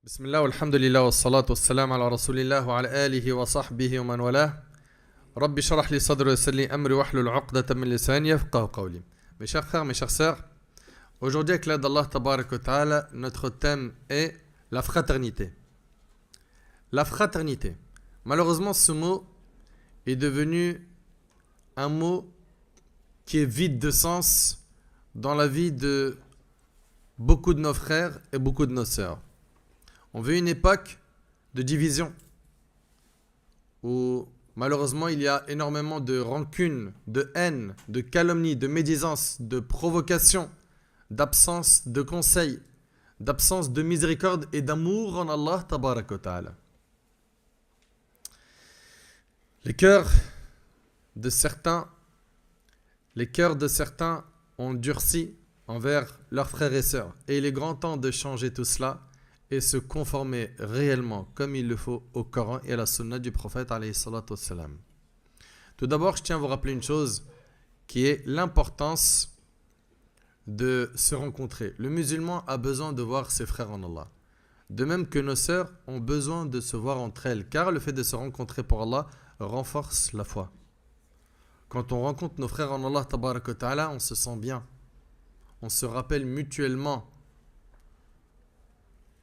بسم الله والحمد لله والصلاة والسلام على رسول الله وعلى آله وصحبه ومن والاه. رب اشرح لي صدري ويسر لي أمري واحلل عقدة من لساني يفقهوا قولي. Mes chers frères, mes chères sœurs, aujourd'hui avec l'aide d'Allah Tabarak wa Ta'ala, notre thème est la fraternité. La fraternité. Malheureusement, ce mot est devenu un mot qui est vide de sens dans la vie de beaucoup de nos frères et beaucoup de nos sœurs. On veut une époque de division où malheureusement il y a énormément de rancune, de haine, de calomnie, de médisance, de provocation, d'absence de conseil, d'absence de miséricorde et d'amour en Allah Tabarak wa Ta'ala. Les cœurs de certains ont durci envers leurs frères et sœurs. Et il est grand temps de changer tout cela et se conformer réellement comme il le faut au Coran et à la Sunna du prophète alayhi salatu wassalam. Tout d'abord, je tiens à vous rappeler une chose qui est l'importance de se rencontrer. Le musulman a besoin de voir ses frères en Allah. De même que nos sœurs ont besoin de se voir entre elles, car le fait de se rencontrer pour Allah renforce la foi. Quand on rencontre nos frères en Allah, tabarak wa ta'ala, on se sent bien. On se rappelle mutuellement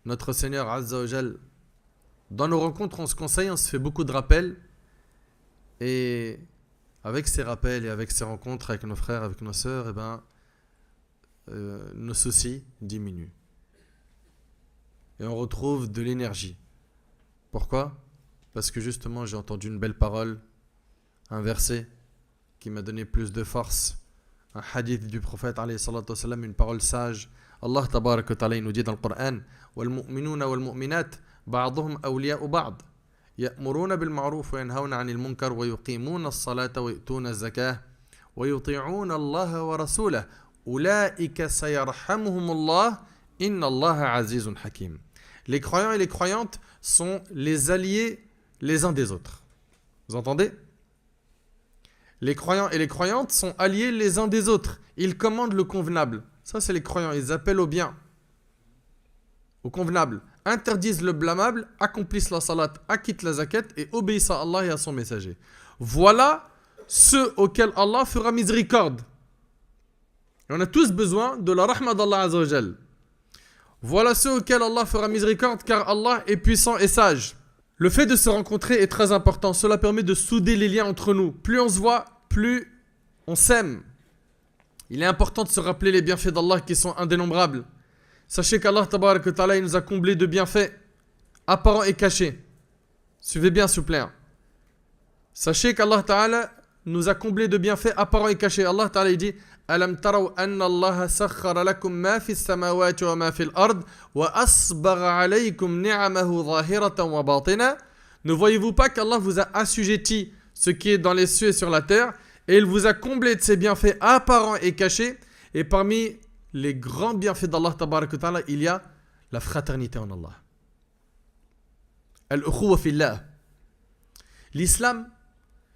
notre Seigneur Azza wa Jal. Dans nos rencontres, on se conseille, on se fait beaucoup de rappels. Et avec ces rappels et avec ces rencontres avec nos frères, avec nos sœurs, nos soucis diminuent. Et on retrouve de l'énergie. Pourquoi ? Parce que justement, j'ai entendu une belle parole, un verset qui m'a donné plus de force, un hadith du prophète alayhi salatu wassalam, une parole sage. Allah tabarak wa ta'ala il nous dit dans le Coran: wal mu'minuna wal mu'minat ba'dhum awliya'u ba'd ya'muruna bil ma'ruf wa yanhauna 'anil munkar wa yuqimuna as-salata wa yu'tuna az-zakah wa yuti'una Allah wa rasulahu ulaika sayarhamuhum Allah inna Allah 'azizun hakim. Les croyants et les croyantes sont les alliés les uns des autres. Vous entendez ? Les croyants et les croyantes sont alliés les uns des autres. Ils commandent le convenable. Ça, c'est les croyants. Ils appellent au bien, au convenable. Interdisent le blâmable, accomplissent la salat, acquittent la zakat et obéissent à Allah et à son messager. Voilà ceux auxquels Allah fera miséricorde. Et on a tous besoin de la rahma d'Allah Azza wa Jal. Voilà ceux auxquels Allah fera miséricorde, car Allah est puissant et sage. Le fait de se rencontrer est très important. Cela permet de souder les liens entre nous. Plus on se voit, plus on s'aime. Il est important de se rappeler les bienfaits d'Allah qui sont indénombrables. Sachez qu'Allah tabarak wa ta'ala, il nous a comblés de bienfaits apparents et cachés. Suivez bien s'il vous plaît. Sachez qu'Allah ta'ala nous a comblés de bienfaits apparents et cachés. Allah ta'ala il dit: Alam taraw anna Allah sakhkhara lakum ma fi as-samawati wa ma fi al-ard wa asbagha alaykum ni'amahu zahiratan wa batina. Ne voyez-vous pas qu'Allah vous a assujetti ce qui est dans les cieux et sur la terre, et il vous a comblé de ses bienfaits apparents et cachés. Et parmi les grands bienfaits d'Allah tabarak wa ta'ala, il y a la fraternité en Allah. Al-ukhuwa fillah. L'islam,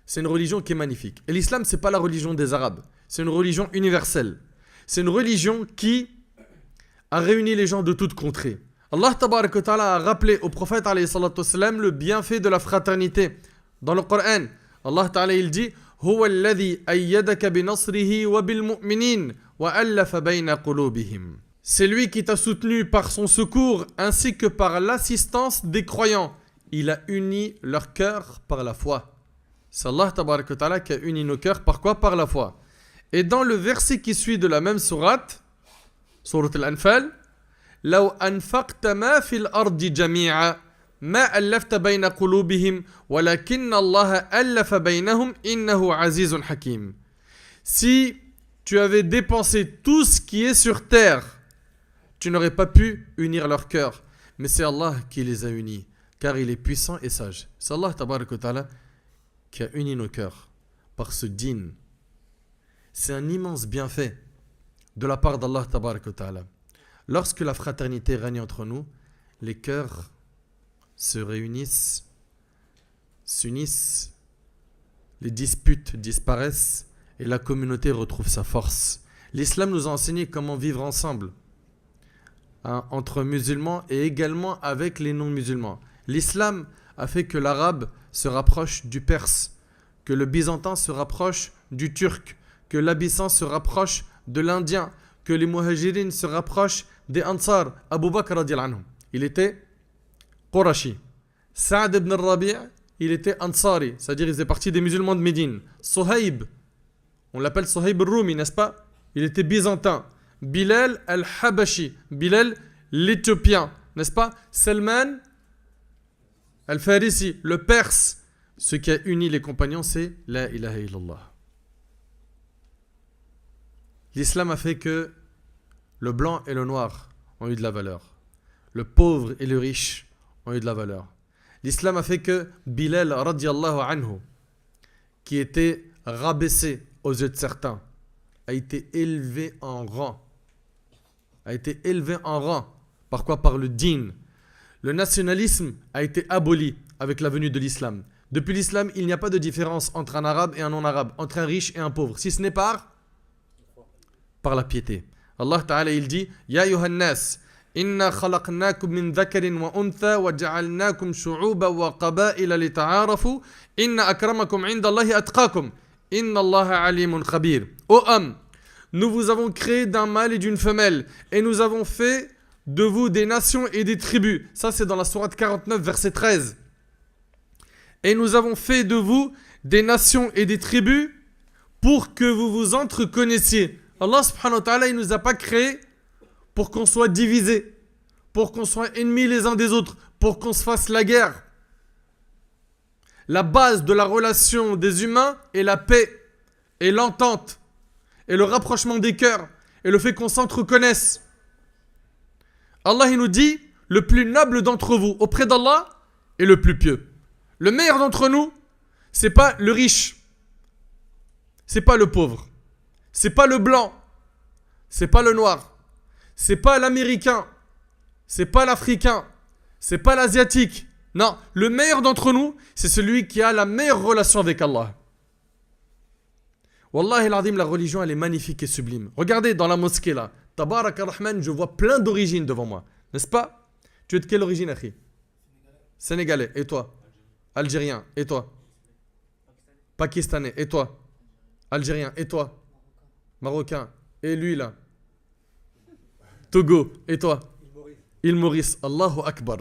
c'est une religion qui est magnifique. Et l'islam, c'est pas la religion des Arabes. C'est une religion universelle. C'est une religion qui a réuni les gens de toutes contrées. Allah tabarak wa ta'ala a rappelé au prophète alayhi salatu wassalam le bienfait de la fraternité. Dans le Coran, Allah ta'ala il dit: Huwa alladhi ayyadaka bi nasrihi wa bil mu'minin wa allafa bayna qulubihim. C'est lui qui t'a soutenu par son secours ainsi que par l'assistance des croyants. Il a uni leur cœur par la foi. C'est Allah tabarak wa ta'ala qui a uni nos cœurs par quoi ? Par la foi. Et dans le verset qui suit de la même sourate, sourate Al-Anfal, لو أنفقت ما في الأرض جميعا ما ألفت بين قلوبهم ولكن الله ألف بينهم إنه عزيز حكيم. Si tu avais dépensé tout ce qui est sur terre, tu n'aurais pas pu unir leur cœur. Mais c'est Allah qui les a unis, car il est puissant et sage. C'est Allah tabarak wa ta'ala qui a uni nos cœurs par ce din. C'est un immense bienfait de la part d'Allah tabarak wa ta'ala. Lorsque la fraternité règne entre nous, les cœurs se réunissent, s'unissent, les disputes disparaissent et la communauté retrouve sa force. L'islam nous a enseigné comment vivre ensemble. hein, entre musulmans et également avec les non-musulmans. L'islam a fait que l'arabe se rapproche du perse, que le byzantin se rapproche du turc, que l'abyssin se rapproche de l'indien, que les muhajirines se rapprochent des ansar. Abu Bakr radiallahu anhu, il était Qurashi. Saad ibn al-Rabi', il était ansari, c'est-à-dire il faisait partie des musulmans de Médine. Suhaib, on l'appelle Suhaib al-Rumi, n'est-ce pas? Il était byzantin. Bilal al-Habashi, Bilal l'Éthiopien, n'est-ce pas? Salman al-Farisi, le perse. Ce qui a uni les compagnons, c'est la ilaha illallah. L'islam a fait que le blanc et le noir ont eu de la valeur. Le pauvre et le riche ont eu de la valeur. L'islam a fait que Bilal radiallahu anhu, qui était rabaissé aux yeux de certains, a été élevé en rang. A été élevé en rang. Par quoi? Par le din. Le nationalisme a été aboli avec la venue de l'islam. Depuis l'islam, il n'y a pas de différence entre un arabe et un non-arabe, entre un riche et un pauvre, si ce n'est par la piété. Allah Ta'ala, il dit Ya Yohannas, inna khalaqnakum min dhakarin wa untha wa ja'alnakum shu'uba wa qaba'ila li ta'arafu inna akramakum 'inda Allahi atqakum inna Allaha alimun khabir. Ô homme, nous vous avons créé d'un mâle et d'une femelle et nous avons fait de vous des nations et des tribus. Ça c'est dans la sourate 49 verset 13. Et nous avons fait de vous des nations et des tribus pour que vous vous entreconnaissiez. Allah subhanahu wa ta'ala, il ne nous a pas créés pour qu'on soit divisés, pour qu'on soit ennemis les uns des autres, pour qu'on se fasse la guerre. La base de la relation des humains est la paix, et l'entente, et le rapprochement des cœurs, et le fait qu'on s'entreconnaisse. Allah il nous dit, le plus noble d'entre vous auprès d'Allah est le plus pieux. Le meilleur d'entre nous, c'est pas le riche, c'est pas le pauvre, c'est pas le blanc, c'est pas le noir, c'est pas l'américain, c'est pas l'africain, c'est pas l'asiatique. Non, le meilleur d'entre nous, c'est celui qui a la meilleure relation avec Allah. Wallahi al-Azim, la religion, elle est magnifique et sublime. Regardez dans la mosquée là, Tabarak ar-Rahman, je vois plein d'origines devant moi, n'est-ce pas? Tu es de quelle origine, Akhi? Sénégalais, et toi? Algérien, et toi? Pakistanais, et toi? Algérien, et toi? Marocain, et lui là? Togo, et toi? Île Maurice, Allahu Akbar.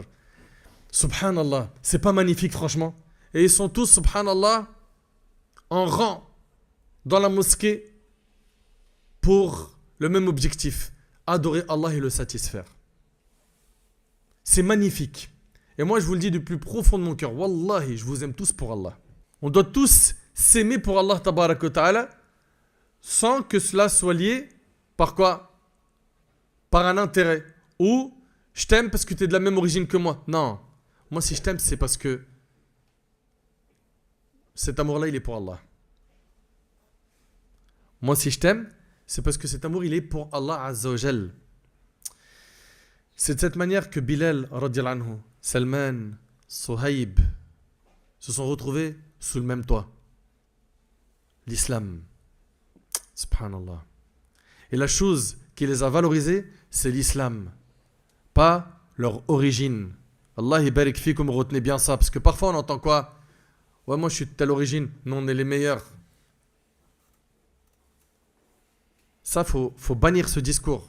Subhanallah, c'est pas magnifique franchement? Et ils sont tous, subhanallah, en rang dans la mosquée pour le même objectif, adorer Allah et le satisfaire. C'est magnifique. Et moi je vous le dis du plus profond de mon cœur, Wallahi, je vous aime tous pour Allah. On doit tous s'aimer pour Allah tabaraka wa ta'ala sans que cela soit lié par quoi? Par un intérêt. Ou je t'aime parce que tu es de la même origine que moi. Non. Moi si je t'aime c'est parce que cet amour-là il est pour Allah. Moi si je t'aime c'est parce que cet amour il est pour Allah Azza wa Jal. C'est de cette manière que Bilal radiallahu anhu, Salman, Suhaib se sont retrouvés sous le même toit. L'islam. Subhanallah. Et la chose qui les a valorisés, c'est l'islam. Pas leur origine. Allah barik fikum, retenez bien ça. Parce que parfois on entend quoi? Ouais, moi je suis de telle origine. Non, on est les meilleurs. Ça, faut bannir ce discours.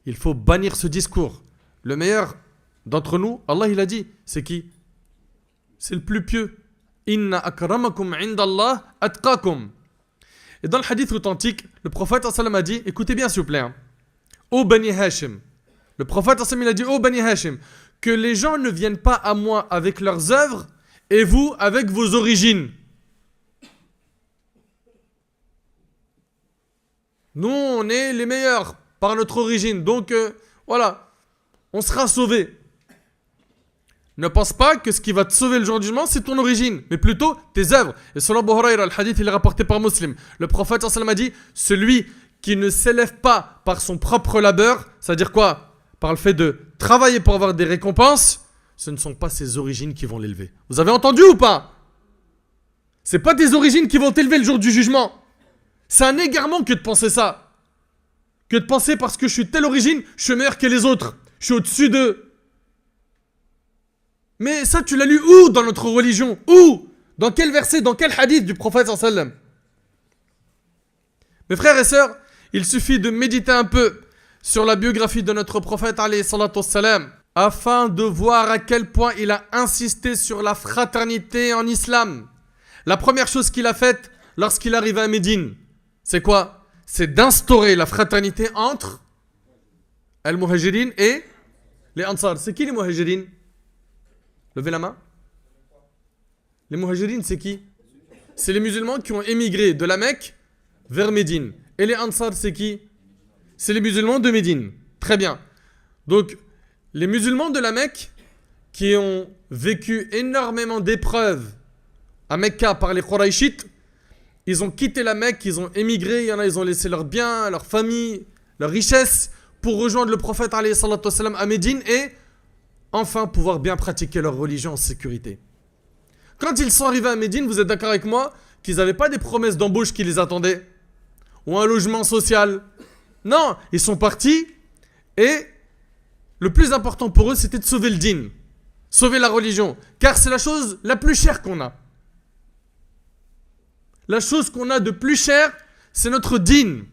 Il faut bannir ce discours. Le meilleur d'entre nous, Allah il a dit, c'est qui? C'est le plus pieux. Inna akramakum indallah atqakum. Et dans le hadith authentique, le prophète sallam a dit, écoutez bien s'il vous plaît, hein, ô Bani Hashim, le prophète sallam il a dit, ô Bani Hashim, que les gens ne viennent pas à moi avec leurs œuvres et vous avec vos origines. Nous, on est les meilleurs par notre origine. Donc, voilà, on sera sauvés. Ne pense pas que ce qui va te sauver le jour du jugement, c'est ton origine, mais plutôt tes œuvres. Et selon Abu Huraira, le hadith, il est rapporté par Muslim. Le prophète sallam a dit, celui qui ne s'élève pas par son propre labeur, c'est-à-dire quoi? Par le fait de travailler pour avoir des récompenses, ce ne sont pas ses origines qui vont l'élever. Vous avez entendu ou pas? C'est pas tes origines qui vont t'élever le jour du jugement. C'est un égarement que de penser ça. que de penser parce que je suis de telle origine, je suis meilleur que les autres. Je suis au-dessus d'eux. Mais ça, tu l'as lu où dans notre religion? Où? Dans quel verset, dans quel hadith du prophète sallallahu alayhi wa sallam? Mes frères et sœurs, il suffit de méditer un peu sur la biographie de notre prophète alayhi salatu wassalam, afin de voir à quel point il a insisté sur la fraternité en islam. La première chose qu'il a faite lorsqu'il arrive à Médine, c'est quoi? C'est d'instaurer la fraternité entre les muhajirin et les ansar. C'est qui les muhajirin? Levez la main. Les muhajirin, c'est qui? C'est les musulmans qui ont émigré de la Mecque vers Médine. Et les ansar, c'est qui? C'est les musulmans de Médine. Très bien. Donc, les musulmans de la Mecque qui ont vécu énormément d'épreuves à Mecca par les Qurayshites, ils ont quitté la Mecque, ils ont émigré, il y en a, ils ont laissé leurs biens, leur famille, leurs richesses pour rejoindre le prophète alayhi salatu wassalam à Médine et enfin pouvoir bien pratiquer leur religion en sécurité. Quand ils sont arrivés à Médine, vous êtes d'accord avec moi qu'ils n'avaient pas des promesses d'embauche qui les attendaient ou un logement social. Non, ils sont partis et le plus important pour eux, c'était de sauver le dîn, sauver la religion, car c'est la chose la plus chère qu'on a. La chose qu'on a de plus chère, c'est notre dîn.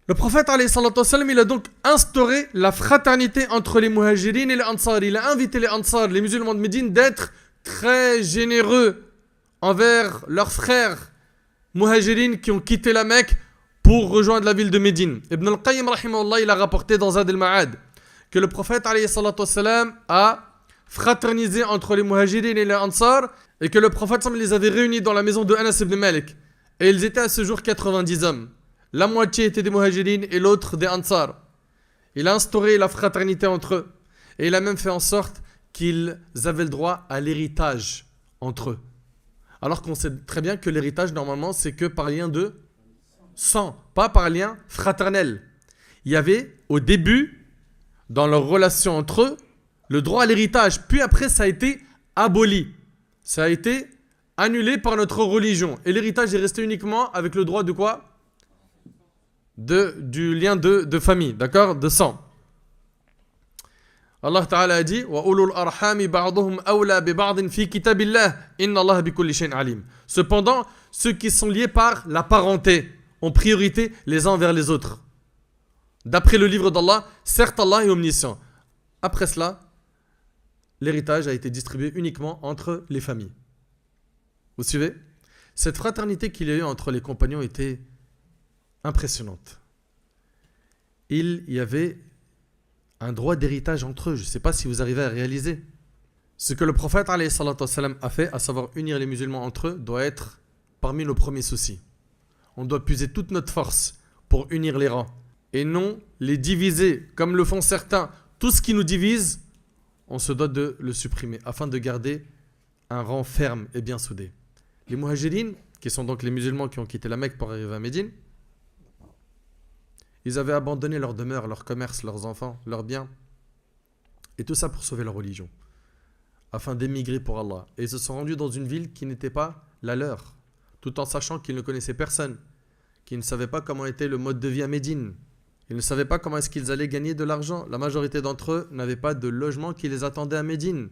Le prophète alayhi salatu wassalam, il a donc instauré la fraternité entre les muhajirin et les ansar. Il a invité les ansar, les musulmans de Médine, d'être très généreux envers leurs frères muhajirin qui ont quitté la Mecque pour rejoindre la ville de Médine. Ibn al-Qayyim rahimahullah, il a rapporté dans Zad al-Ma'ad que le prophète alayhi salatu wassalam a fraternisé entre les muhajirin et les ansar et que le prophète les avait réunis dans la maison de Anas ibn Malik. Et ils étaient à ce jour 90 hommes. La moitié étaient des muhajirin et l'autre des ansar. Il a instauré la fraternité entre eux. Et il a même fait en sorte qu'ils avaient le droit à l'héritage entre eux. Alors qu'on sait très bien que l'héritage, normalement, c'est que par lien de sang, pas par lien fraternel. Il y avait, au début, dans leur relation entre eux, le droit à l'héritage. Puis après, ça a été aboli. Ça a été annulé par notre religion. Et l'héritage est resté uniquement avec le droit de quoi? Du lien de famille, d'accord? De sang. Allah Ta'ala a dit wa ulul arhami ba'duhum awla bi ba'din fi kitabillah inna Allah bi kulli shay'in alim. Cependant, ceux qui sont liés par la parenté ont priorité les uns vers les autres. D'après le livre d'Allah, certes Allah est omniscient. Après cela, l'héritage a été distribué uniquement entre les familles. Vous suivez? Cette fraternité qu'il y a eu entre les compagnons était impressionnante. Il y avait un droit d'héritage entre eux. Je ne sais pas si vous arrivez à réaliser. Ce que le prophète alayhi salatu wassalam a fait, à savoir unir les musulmans entre eux, doit être parmi nos premiers soucis. On doit puiser toute notre force pour unir les rangs et non les diviser comme le font certains. Tout ce qui nous divise, on se doit de le supprimer afin de garder un rang ferme et bien soudé. Les muhajirin, qui sont donc les musulmans qui ont quitté la Mecque pour arriver à Médine, ils avaient abandonné leur demeure, leur commerce, leurs enfants, leurs biens. Et tout ça pour sauver leur religion. Afin d'émigrer pour Allah. Et ils se sont rendus dans une ville qui n'était pas la leur. Tout en sachant qu'ils ne connaissaient personne. Qu'ils ne savaient pas comment était le mode de vie à Médine. Ils ne savaient pas comment est-ce qu'ils allaient gagner de l'argent. La majorité d'entre eux n'avaient pas de logement qui les attendait à Médine.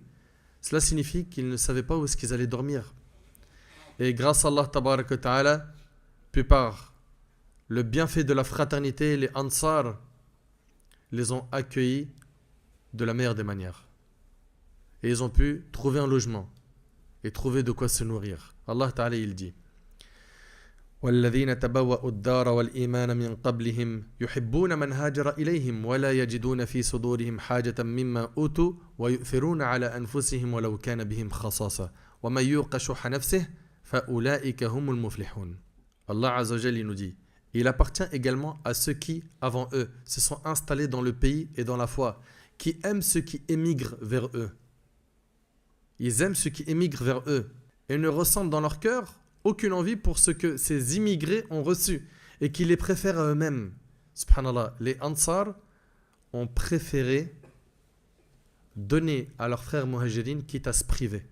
Cela signifie qu'ils ne savaient pas où est-ce qu'ils allaient dormir. Et grâce à Allah tabarak wa ta'ala, puis par le bienfait de la fraternité, les ansar les ont accueillis de la meilleure des manières. Et ils ont pu trouver un logement et trouver de quoi se nourrir. Allah Ta'ala il dit وَالَّذِينَ تَبَوَّأُوا الدَّارَ وَالْإِيمَانَ مِنْ قَبْلِهِمْ يُحِبُّونَ مَنْ هَاجَرَ إِلَيْهِمْ وَلَا يَجِدُونَ فِي صُدُورِهِمْ حَاجَةً مِمَّا أُوتُوا وَيُؤْثِرُونَ عَلَى أَنفُسِهِمْ وَلَوْ كَانَ بِهِمْ خَصَاصَةٌ وَمَنْ يُوقَ شُحَّ نَفْسِهِ فَأُولَئِكَ هُمُ الْمُفْلِحُونَ. Allah Azza wa Jalla il nous dit: il appartient également à ceux qui, avant eux, se sont installés dans le pays et dans la foi, qui aiment ceux qui émigrent vers eux. Ils aiment ceux qui émigrent vers eux et ne ressentent dans leur cœur aucune envie pour ce que ces immigrés ont reçu et qui les préfèrent à eux-mêmes. Subhanallah, les Ansar ont préféré donner à leurs frères muhajirin quitte à se priver.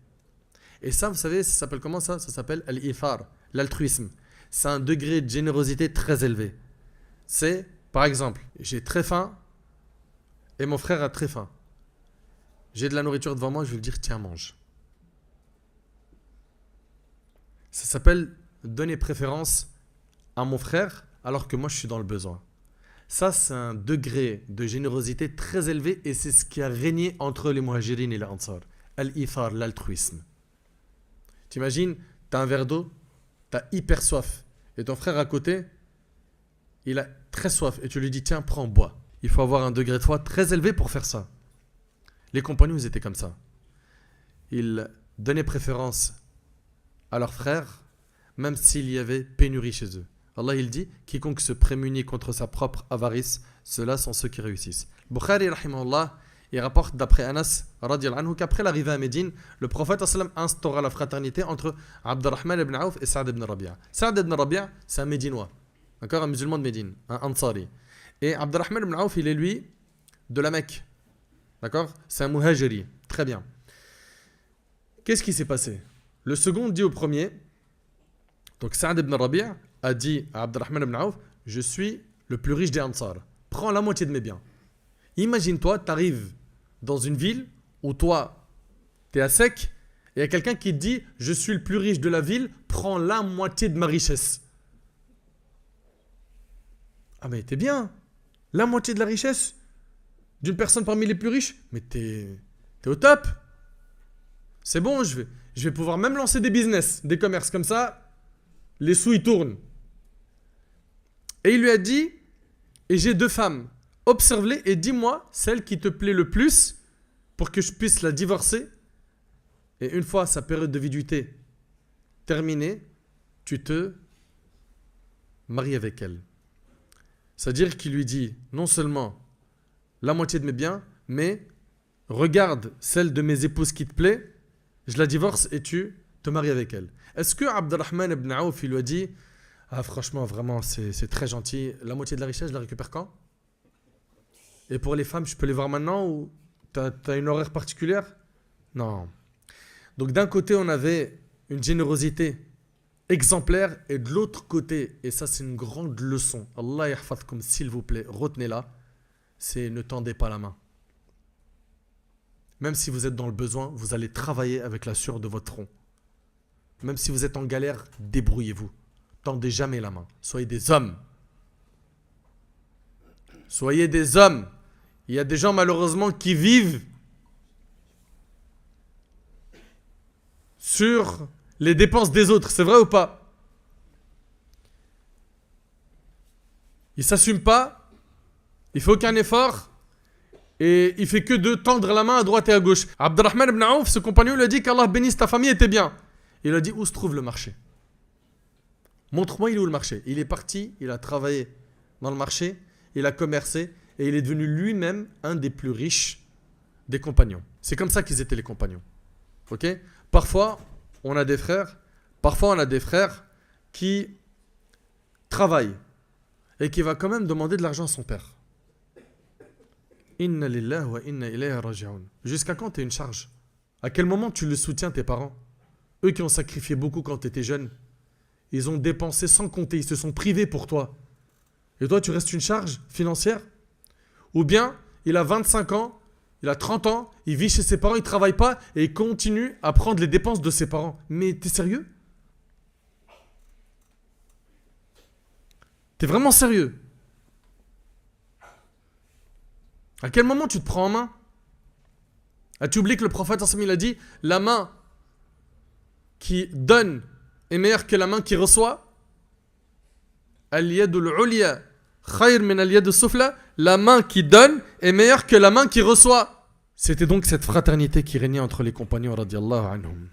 Et ça, vous savez, ça s'appelle comment ça? Ça s'appelle al-ifar, l'altruisme. C'est un degré de générosité très élevé. C'est, par exemple, j'ai très faim et mon frère a très faim. J'ai de la nourriture devant moi, je vais lui dire tiens, mange. Ça s'appelle donner préférence à mon frère alors que moi je suis dans le besoin. Ça, c'est un degré de générosité très élevé et c'est ce qui a régné entre les muhajirines et les ansar. Al-ithar, l'altruisme. T'imagines, t'as un verre d'eau, t'as hyper soif et ton frère à côté, il a très soif et tu lui dis tiens, prends, bois. Il faut avoir un degré de foi très élevé pour faire ça. Les compagnons, ils étaient comme ça. Ils donnaient préférence à leurs frères, même s'il y avait pénurie chez eux. Allah, il dit, quiconque se prémunit contre sa propre avarice, ceux-là sont ceux qui réussissent. Bukhari, rahimahullah, il rapporte d'après Anas, radiallahu anhu, qu'après l'arrivée à Médine, le prophète sallam instaura la fraternité entre Abdurrahman ibn Auf et Saad ibn Rabi'a. Saad ibn Rabi'a, c'est un Médinois, d'accord, un musulman de Médine, un Ansari. Et Abdurrahman ibn Auf, il est lui de la Mecque. D'accord? C'est un muhajiri. Très bien. Qu'est-ce qui s'est passé? Le second dit au premier, donc Saad ibn Rabi'a a dit à Abdurrahman ibn Auf, je suis le plus riche des Ansar. Prends la moitié de mes biens. Imagine-toi, tu arrives dans une ville où toi, tu es à sec, et il y a quelqu'un qui te dit, je suis le plus riche de la ville, prends la moitié de ma richesse. Ah mais t'es bien. La moitié de la richesse d'une personne parmi les plus riches, mais t'es au top. C'est bon, je vais pouvoir même lancer des business, des commerces comme ça, les sous ils tournent. Et il lui a dit, et j'ai 2 femmes, observe-les et dis-moi celle qui te plaît le plus pour que je puisse la divorcer. Et une fois sa période de viduité terminée, tu te maries avec elle. C'est-à-dire qu'il lui dit non seulement la moitié de mes biens, mais regarde celle de mes épouses qui te plaît, je la divorce et tu te maries avec elle. Est-ce que Abdurrahman ibn Auf, il lui a dit ah franchement, vraiment, c'est très gentil, la moitié de la richesse, je la récupère quand? Et pour les femmes, je peux les voir maintenant ou t'as une horaire particulière? Non. Donc d'un côté, on avait une générosité exemplaire et de l'autre côté, et ça c'est une grande leçon, Allah yahfadkum, s'il vous plaît, retenez-la, c'est ne tendez pas la main. Même si vous êtes dans le besoin, vous allez travailler avec la sueur de votre front. Même si vous êtes en galère, débrouillez-vous. Tendez jamais la main. Soyez des hommes. Soyez des hommes. Il y a des gens malheureusement qui vivent sur les dépenses des autres. C'est vrai ou pas? Il ne s'assume pas. Il ne fait aucun effort. Et il fait que de tendre la main à droite et à gauche. Abdurrahman ibn Auf, ce compagnon, lui a dit qu'Allah bénisse ta famille et tes biens. Il a dit où se trouve le marché? Montre-moi il est où le marché. Il est parti, il a travaillé dans le marché, il a commercé et il est devenu lui-même un des plus riches des compagnons. C'est comme ça qu'ils étaient les compagnons. Ok? Parfois, on a des frères qui travaillent et qui va quand même demander de l'argent à son père. Inna lillahi wa inna ilayhi raji'un. Jusqu'à quand tu es une charge? À quel moment tu le soutiens tes parents? Eux qui ont sacrifié beaucoup quand tu étais jeune. Ils ont dépensé sans compter, ils se sont privés pour toi. Et toi tu restes une charge financière? Ou bien il a 25 ans, il a 30 ans, il vit chez ses parents, il ne travaille pas et il continue à prendre les dépenses de ses parents. Mais t'es sérieux? T'es vraiment sérieux? À quel moment tu te prends en main? As-tu oublié que le prophète il a dit la main qui donne est meilleure que la main qui reçoit? Al-yadul ulya khayr min al-yad as-sufla. La main qui donne est meilleure que la main qui reçoit. C'était donc cette fraternité qui régnait entre les compagnons radiyallahu anhum.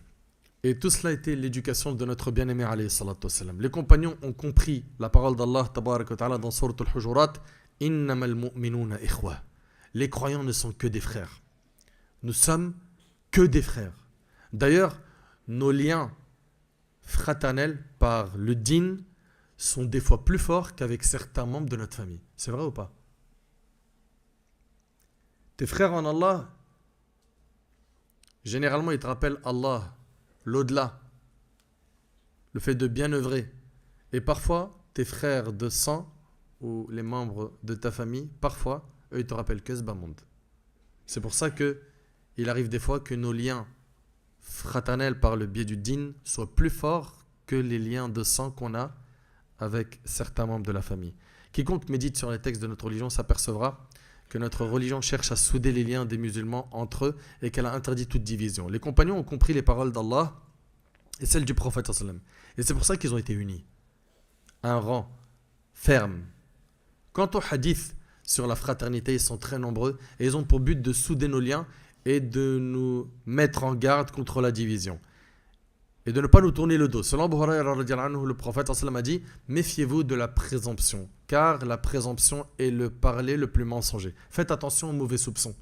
Et tout cela était l'éducation de notre bien-aimé alayhi salatu wassalam. Les compagnons ont compris la parole d'Allah tabarak wa ta'ala dans Sourate al-Hujurat, innamal mu'minuna ikhwa. Les croyants ne sont que des frères. Nous sommes que des frères. D'ailleurs, nos liens fraternels par le din sont des fois plus forts qu'avec certains membres de notre famille. C'est vrai ou pas? Tes frères en Allah, généralement ils te rappellent Allah, l'au-delà, le fait de bien œuvrer. Et parfois, tes frères de sang ou les membres de ta famille, parfois, eux, ils te rappellent que ce bas monde. C'est pour ça que il arrive des fois que nos liens fraternels par le biais du din soient plus forts que les liens de sang qu'on a avec certains membres de la famille. Quiconque médite sur les textes de notre religion s'apercevra que notre religion cherche à souder les liens des musulmans entre eux et qu'elle a interdit toute division. Les compagnons ont compris les paroles d'Allah et celles du prophète sallam. Et c'est pour ça qu'ils ont été unis. Un rang ferme. Quant aux hadiths sur la fraternité, ils sont très nombreux et ils ont pour but de souder nos liens et de nous mettre en garde contre la division. Et de ne pas nous tourner le dos. Selon Abu Hurayra, le prophète sallam a dit « Méfiez-vous de la présomption, car la présomption est le parler le plus mensonger. » Faites attention aux mauvais soupçons.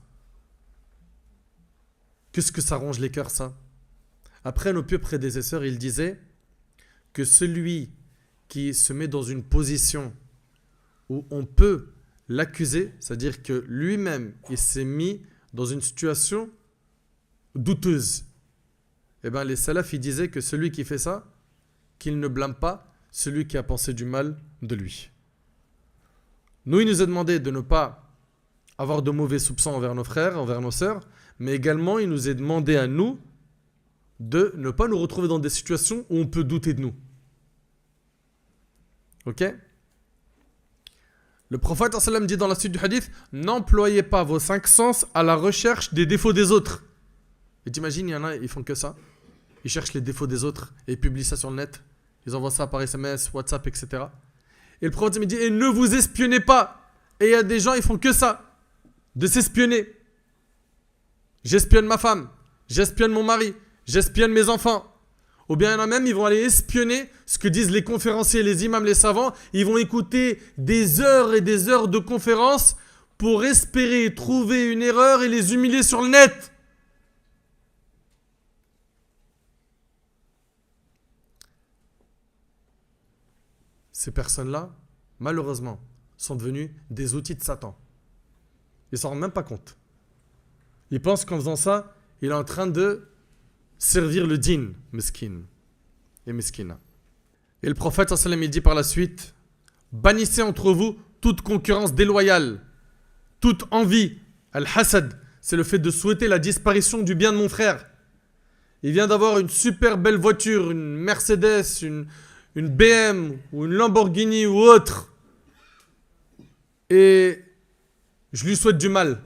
Qu'est-ce que ça ronge les cœurs, ça? Après, nos pieux prédécesseurs, ils disaient que celui qui se met dans une position où on peut l'accuser, c'est-à-dire que lui-même, il s'est mis dans une situation douteuse. Eh bien, les salafs, ils disaient que celui qui fait ça, qu'il ne blâme pas celui qui a pensé du mal de lui. Nous, il nous a demandé de ne pas avoir de mauvais soupçons envers nos frères, envers nos sœurs, mais également, il nous est demandé à nous de ne pas nous retrouver dans des situations où on peut douter de nous. Ok? Le prophète sallam dit dans la suite du hadith, n'employez pas vos 5 sens à la recherche des défauts des autres. Et t'imagines, il y en a, ils font que ça. Ils cherchent les défauts des autres et ils publient ça sur le net. Ils envoient ça par SMS, WhatsApp, etc. Et le prophète me dit, et ne vous espionnez pas. Et il y a des gens, ils font que ça. De s'espionner. J'espionne ma femme. J'espionne mon mari. J'espionne mes enfants. Ou bien il y en a même, ils vont aller espionner ce que disent les conférenciers, les imams, les savants. Ils vont écouter des heures et des heures de conférences pour espérer trouver une erreur et les humilier sur le net. Ces personnes-là, malheureusement, sont devenues des outils de Satan. Ils ne s'en rendent même pas compte. Ils pensent qu'en faisant ça, il est en train de servir le din, meskin et meskina. Et le prophète sallam il dit par la suite, bannissez entre vous toute concurrence déloyale, toute envie. Al-hasad, c'est le fait de souhaiter la disparition du bien de mon frère. Il vient d'avoir une super belle voiture, une Mercedes, une BM ou une Lamborghini ou autre. Et je lui souhaite du mal.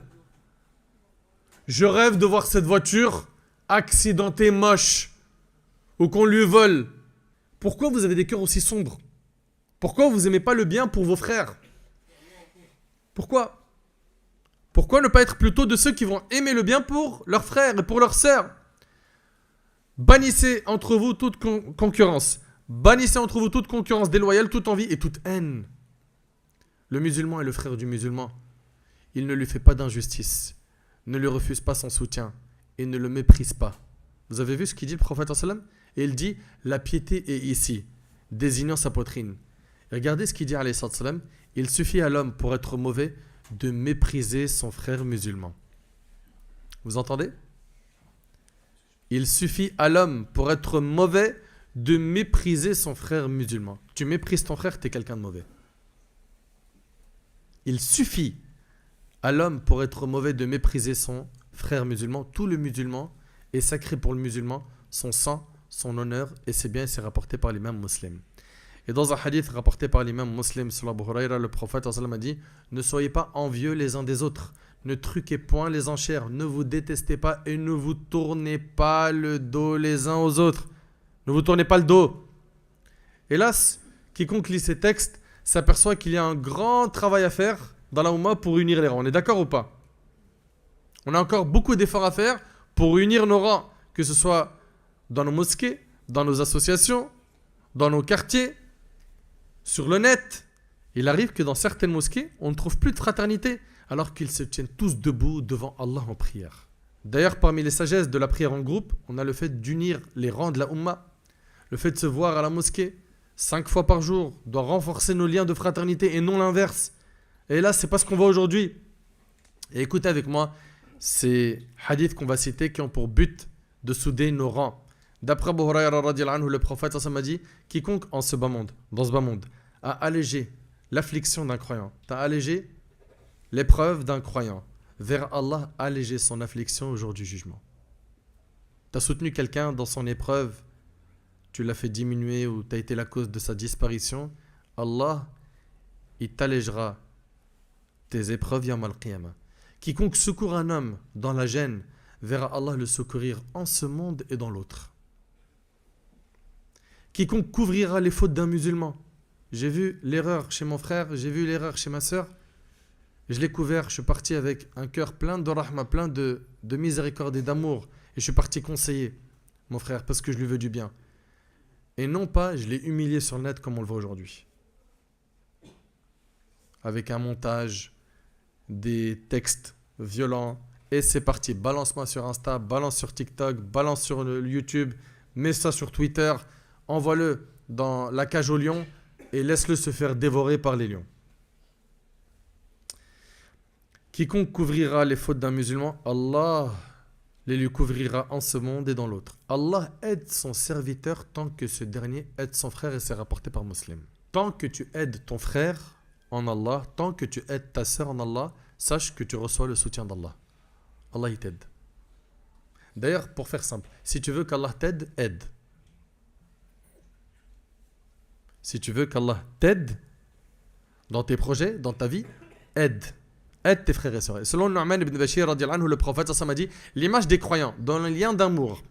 Je rêve de voir cette voiture accidentée, moche, ou qu'on lui vole. Pourquoi vous avez des cœurs aussi sombres? Pourquoi vous n'aimez pas le bien pour vos frères? Pourquoi? Pourquoi ne pas être plutôt de ceux qui vont aimer le bien pour leurs frères et pour leurs sœurs? Bannissez entre vous toute concurrence. Bannissez entre vous toute concurrence déloyale, toute envie et toute haine. Le musulman est le frère du musulman. Il ne lui fait pas d'injustice. Ne lui refuse pas son soutien. Et ne le méprise pas. Vous avez vu ce qu'il dit le prophète sallam? Et il dit, la piété est ici, désignant sa poitrine. Et regardez ce qu'il dit alayhi sallam. Il suffit à l'homme pour être mauvais de mépriser son frère musulman. Vous entendez? Il suffit à l'homme pour être mauvais de mépriser son frère musulman. Tu méprises ton frère, tu es quelqu'un de mauvais. Il suffit à l'homme pour être mauvais de mépriser son frère musulman. Tout le musulman est sacré pour le musulman, son sang, son honneur, et c'est bien, c'est rapporté par l'imam Muslim. Et dans un hadith rapporté par l'imam Muslim sur Abu Hurayra, le prophète a dit, ne soyez pas envieux les uns des autres, ne truquez point les enchères, ne vous détestez pas et ne vous tournez pas le dos les uns aux autres. Ne vous tournez pas le dos. Hélas, quiconque lit ces textes s'aperçoit qu'il y a un grand travail à faire dans la Oumma pour unir les rangs. On est d'accord ou pas? On a encore beaucoup d'efforts à faire pour unir nos rangs, que ce soit dans nos mosquées, dans nos associations, dans nos quartiers, sur le net. Il arrive que dans certaines mosquées, on ne trouve plus de fraternité, alors qu'ils se tiennent tous debout devant Allah en prière. D'ailleurs, parmi les sagesses de la prière en groupe, on a le fait d'unir les rangs de la Oumma. Le fait de se voir à la mosquée 5 fois par jour doit renforcer nos liens de fraternité et non l'inverse. Et là, c'est pas ce qu'on voit aujourd'hui. Et écoutez avec moi ces hadiths qu'on va citer qui ont pour but de souder nos rangs. D'après Abu Hurayra radhiyallahu anhu, le prophète a dit, quiconque dans ce bas monde, a allégé l'affliction d'un croyant. Tu as allégé l'épreuve d'un croyant. Vers Allah, alléger son affliction au jour du jugement. Tu as soutenu quelqu'un dans son épreuve, tu l'as fait diminuer ou tu as été la cause de sa disparition. Allah, il t'allégera tes épreuves yawm al-qiyamah. Quiconque secourt un homme dans la gêne, verra Allah le secourir en ce monde et dans l'autre. Quiconque couvrira les fautes d'un musulman. J'ai vu l'erreur chez mon frère, j'ai vu l'erreur chez ma sœur. Je l'ai couvert, je suis parti avec un cœur plein de rahma, plein de miséricorde et d'amour. Et je suis parti conseiller mon frère parce que je lui veux du bien. Et non pas, je l'ai humilié sur le net comme on le voit aujourd'hui. Avec un montage, des textes violents. Et c'est parti, balance-moi sur Insta, balance sur TikTok, balance sur le YouTube, mets ça sur Twitter, envoie-le dans la cage aux lions et laisse-le se faire dévorer par les lions. Quiconque couvrira les fautes d'un musulman, Allah les lui couvrira en ce monde et dans l'autre. Allah aide son serviteur tant que ce dernier aide son frère et c'est rapporté par Muslim. Tant que tu aides ton frère en Allah, tant que tu aides ta sœur en Allah, sache que tu reçois le soutien d'Allah. Allah il t'aide. D'ailleurs, pour faire simple, si tu veux qu'Allah t'aide, aide. Si tu veux qu'Allah t'aide dans tes projets, dans ta vie, aide. Aide tes frères et sœurs. Et selon Nu'man ibn Bashir, le prophète a dit l'image des croyants dans les liens d'amour.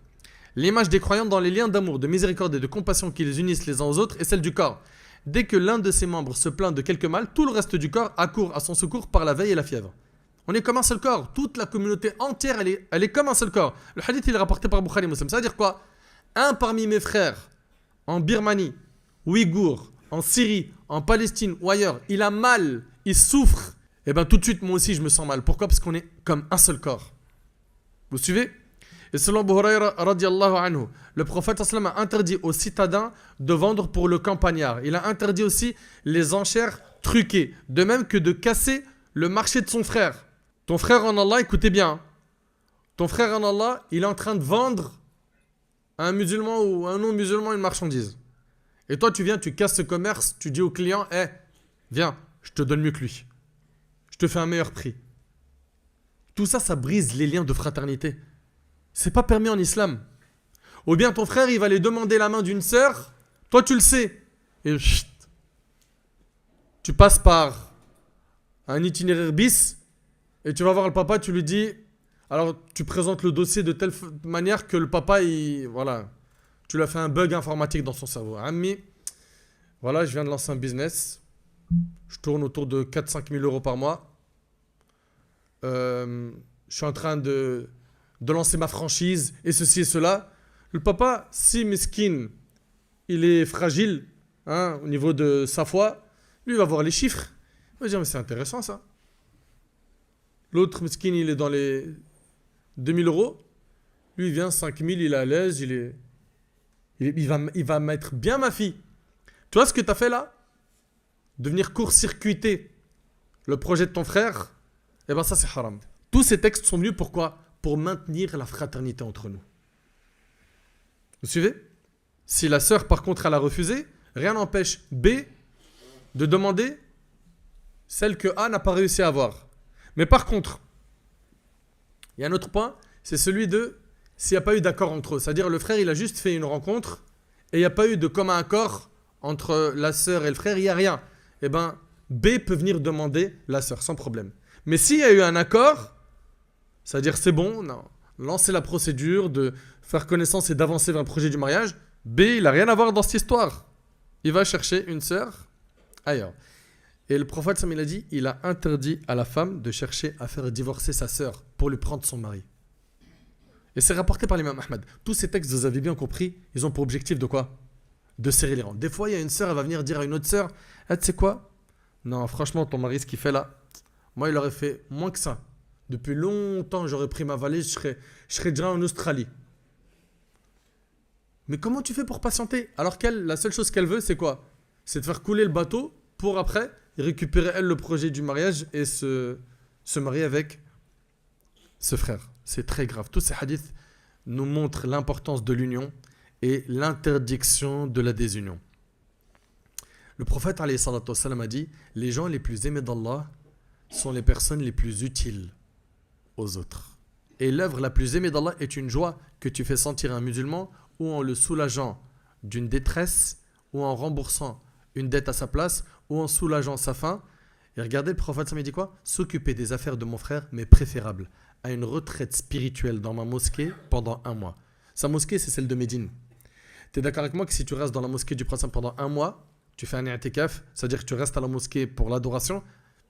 L'image des croyants dans les liens d'amour, de miséricorde et de compassion qui les unissent les uns aux autres est celle du corps. Dès que l'un de ses membres se plaint de quelque mal, tout le reste du corps accourt à son secours par la veille et la fièvre. On est comme un seul corps. Toute la communauté entière, elle est comme un seul corps. Le hadith, il est rapporté par Bukhari Muslim. Ça veut dire quoi? Un parmi mes frères, en Birmanie, Ouïghour, en Syrie, en Palestine ou ailleurs, il a mal, il souffre. Et bien tout de suite, moi aussi, je me sens mal. Pourquoi? Parce qu'on est comme un seul corps. Vous suivez? Et selon Abu Hurayra radiallahu anhu, le prophète sallam a interdit aux citadins de vendre pour le campagnard. Il a interdit aussi les enchères truquées. De même que de casser le marché de son frère. Ton frère en Allah, écoutez bien. Ton frère en Allah, il est en train de vendre à un musulman ou à un non-musulman une marchandise. Et toi, tu viens, tu casses ce commerce, tu dis au client, viens, je te donne mieux que lui. Je te fais un meilleur prix. Tout ça, ça brise les liens de fraternité. C'est pas permis en islam. Ou bien ton frère, il va aller demander la main d'une sœur. Toi, tu le sais. Et chut, tu passes par un itinéraire bis. Et tu vas voir le papa, tu lui dis... Alors, tu présentes le dossier de telle manière que le papa, voilà, tu lui as fait un bug informatique dans son cerveau. Ami, voilà, je viens de lancer un business. Je tourne autour de 4-5 000 euros par mois. Je suis en train de lancer ma franchise et ceci et cela. Le papa, si miskin, il est fragile au niveau de sa foi, lui il va voir les chiffres. Il va dire, mais c'est intéressant ça. L'autre miskin, il est dans les 2 000 euros. Lui, il vient 5 000, il est à l'aise, il va mettre bien ma fille. Tu vois ce que tu as fait là? De venir court-circuiter le projet de ton frère, eh bien ça c'est haram. Tous ces textes sont venus pourquoi? Pour maintenir la fraternité entre nous. Vous suivez? Si la sœur par contre elle a refusé, rien n'empêche B de demander celle que A n'a pas réussi à avoir. Mais par contre, il y a un autre point, c'est celui de s'il n'y a pas eu d'accord entre eux. C'est-à-dire le frère il a juste fait une rencontre et il n'y a pas eu de commun accord entre la sœur et le frère, il n'y a rien. Eh bien, B peut venir demander la sœur, sans problème. Mais s'il y a eu un accord, c'est-à-dire c'est bon, non, lancer la procédure de faire connaissance et d'avancer vers le projet du mariage, B, il n'a rien à voir dans cette histoire. Il va chercher une sœur ailleurs. Et le prophète, il a dit, il a interdit à la femme de chercher à faire divorcer sa sœur pour lui prendre son mari. Et c'est rapporté par l'imam Ahmad. Tous ces textes, vous avez bien compris, ils ont pour objectif de quoi? De serrer les rangs. Des fois, il y a une sœur, elle va venir dire à une autre sœur, tu sais quoi? Non, franchement, ton mari, ce qu'il fait là, moi, il aurait fait moins que ça. Depuis longtemps, j'aurais pris ma valise, je serais déjà en Australie. Mais comment tu fais pour patienter? Alors qu'elle, la seule chose qu'elle veut, c'est quoi? C'est de faire couler le bateau pour après récupérer, elle, le projet du mariage et se marier avec ce frère. C'est très grave. Tous ces hadiths nous montrent l'importance de l'union et l'interdiction de la désunion. Le prophète alayhi salatu wassalam, a dit, les gens les plus aimés d'Allah sont les personnes les plus utiles aux autres. Et l'œuvre la plus aimée d'Allah est une joie que tu fais sentir à un musulman, ou en le soulageant d'une détresse, ou en remboursant une dette à sa place, ou en soulageant sa faim. Et regardez, le prophète ça me dit quoi? S'occuper des affaires de mon frère, mais préférable à une retraite spirituelle dans ma mosquée pendant 1 mois. Sa mosquée, c'est celle de Médine. Tu es d'accord avec moi que si tu restes dans la mosquée du prophète pendant 1 mois, tu fais un i'tikaf, c'est-à-dire que tu restes à la mosquée pour l'adoration,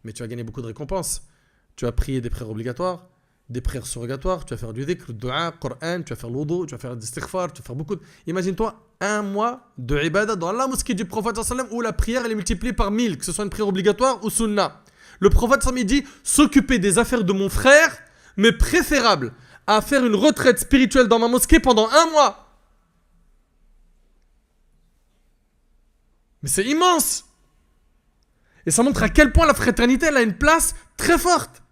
mais tu vas gagner beaucoup de récompenses. Tu vas prier des prières obligatoires, des prières surrogatoires, tu vas faire du dhikr, du dua, Coran, tu vas faire l'wudu, tu vas faire des istighfar, tu vas faire beaucoup de... Imagine-toi 1 mois de ibadah dans la mosquée du prophète où la prière elle est multipliée par 1000, que ce soit une prière obligatoire ou sunnah. Le prophète dit s'occuper des affaires de mon frère, mais préférable à faire une retraite spirituelle dans ma mosquée pendant 1 mois. Mais c'est immense. Et ça montre à quel point la fraternité elle a une place très forte.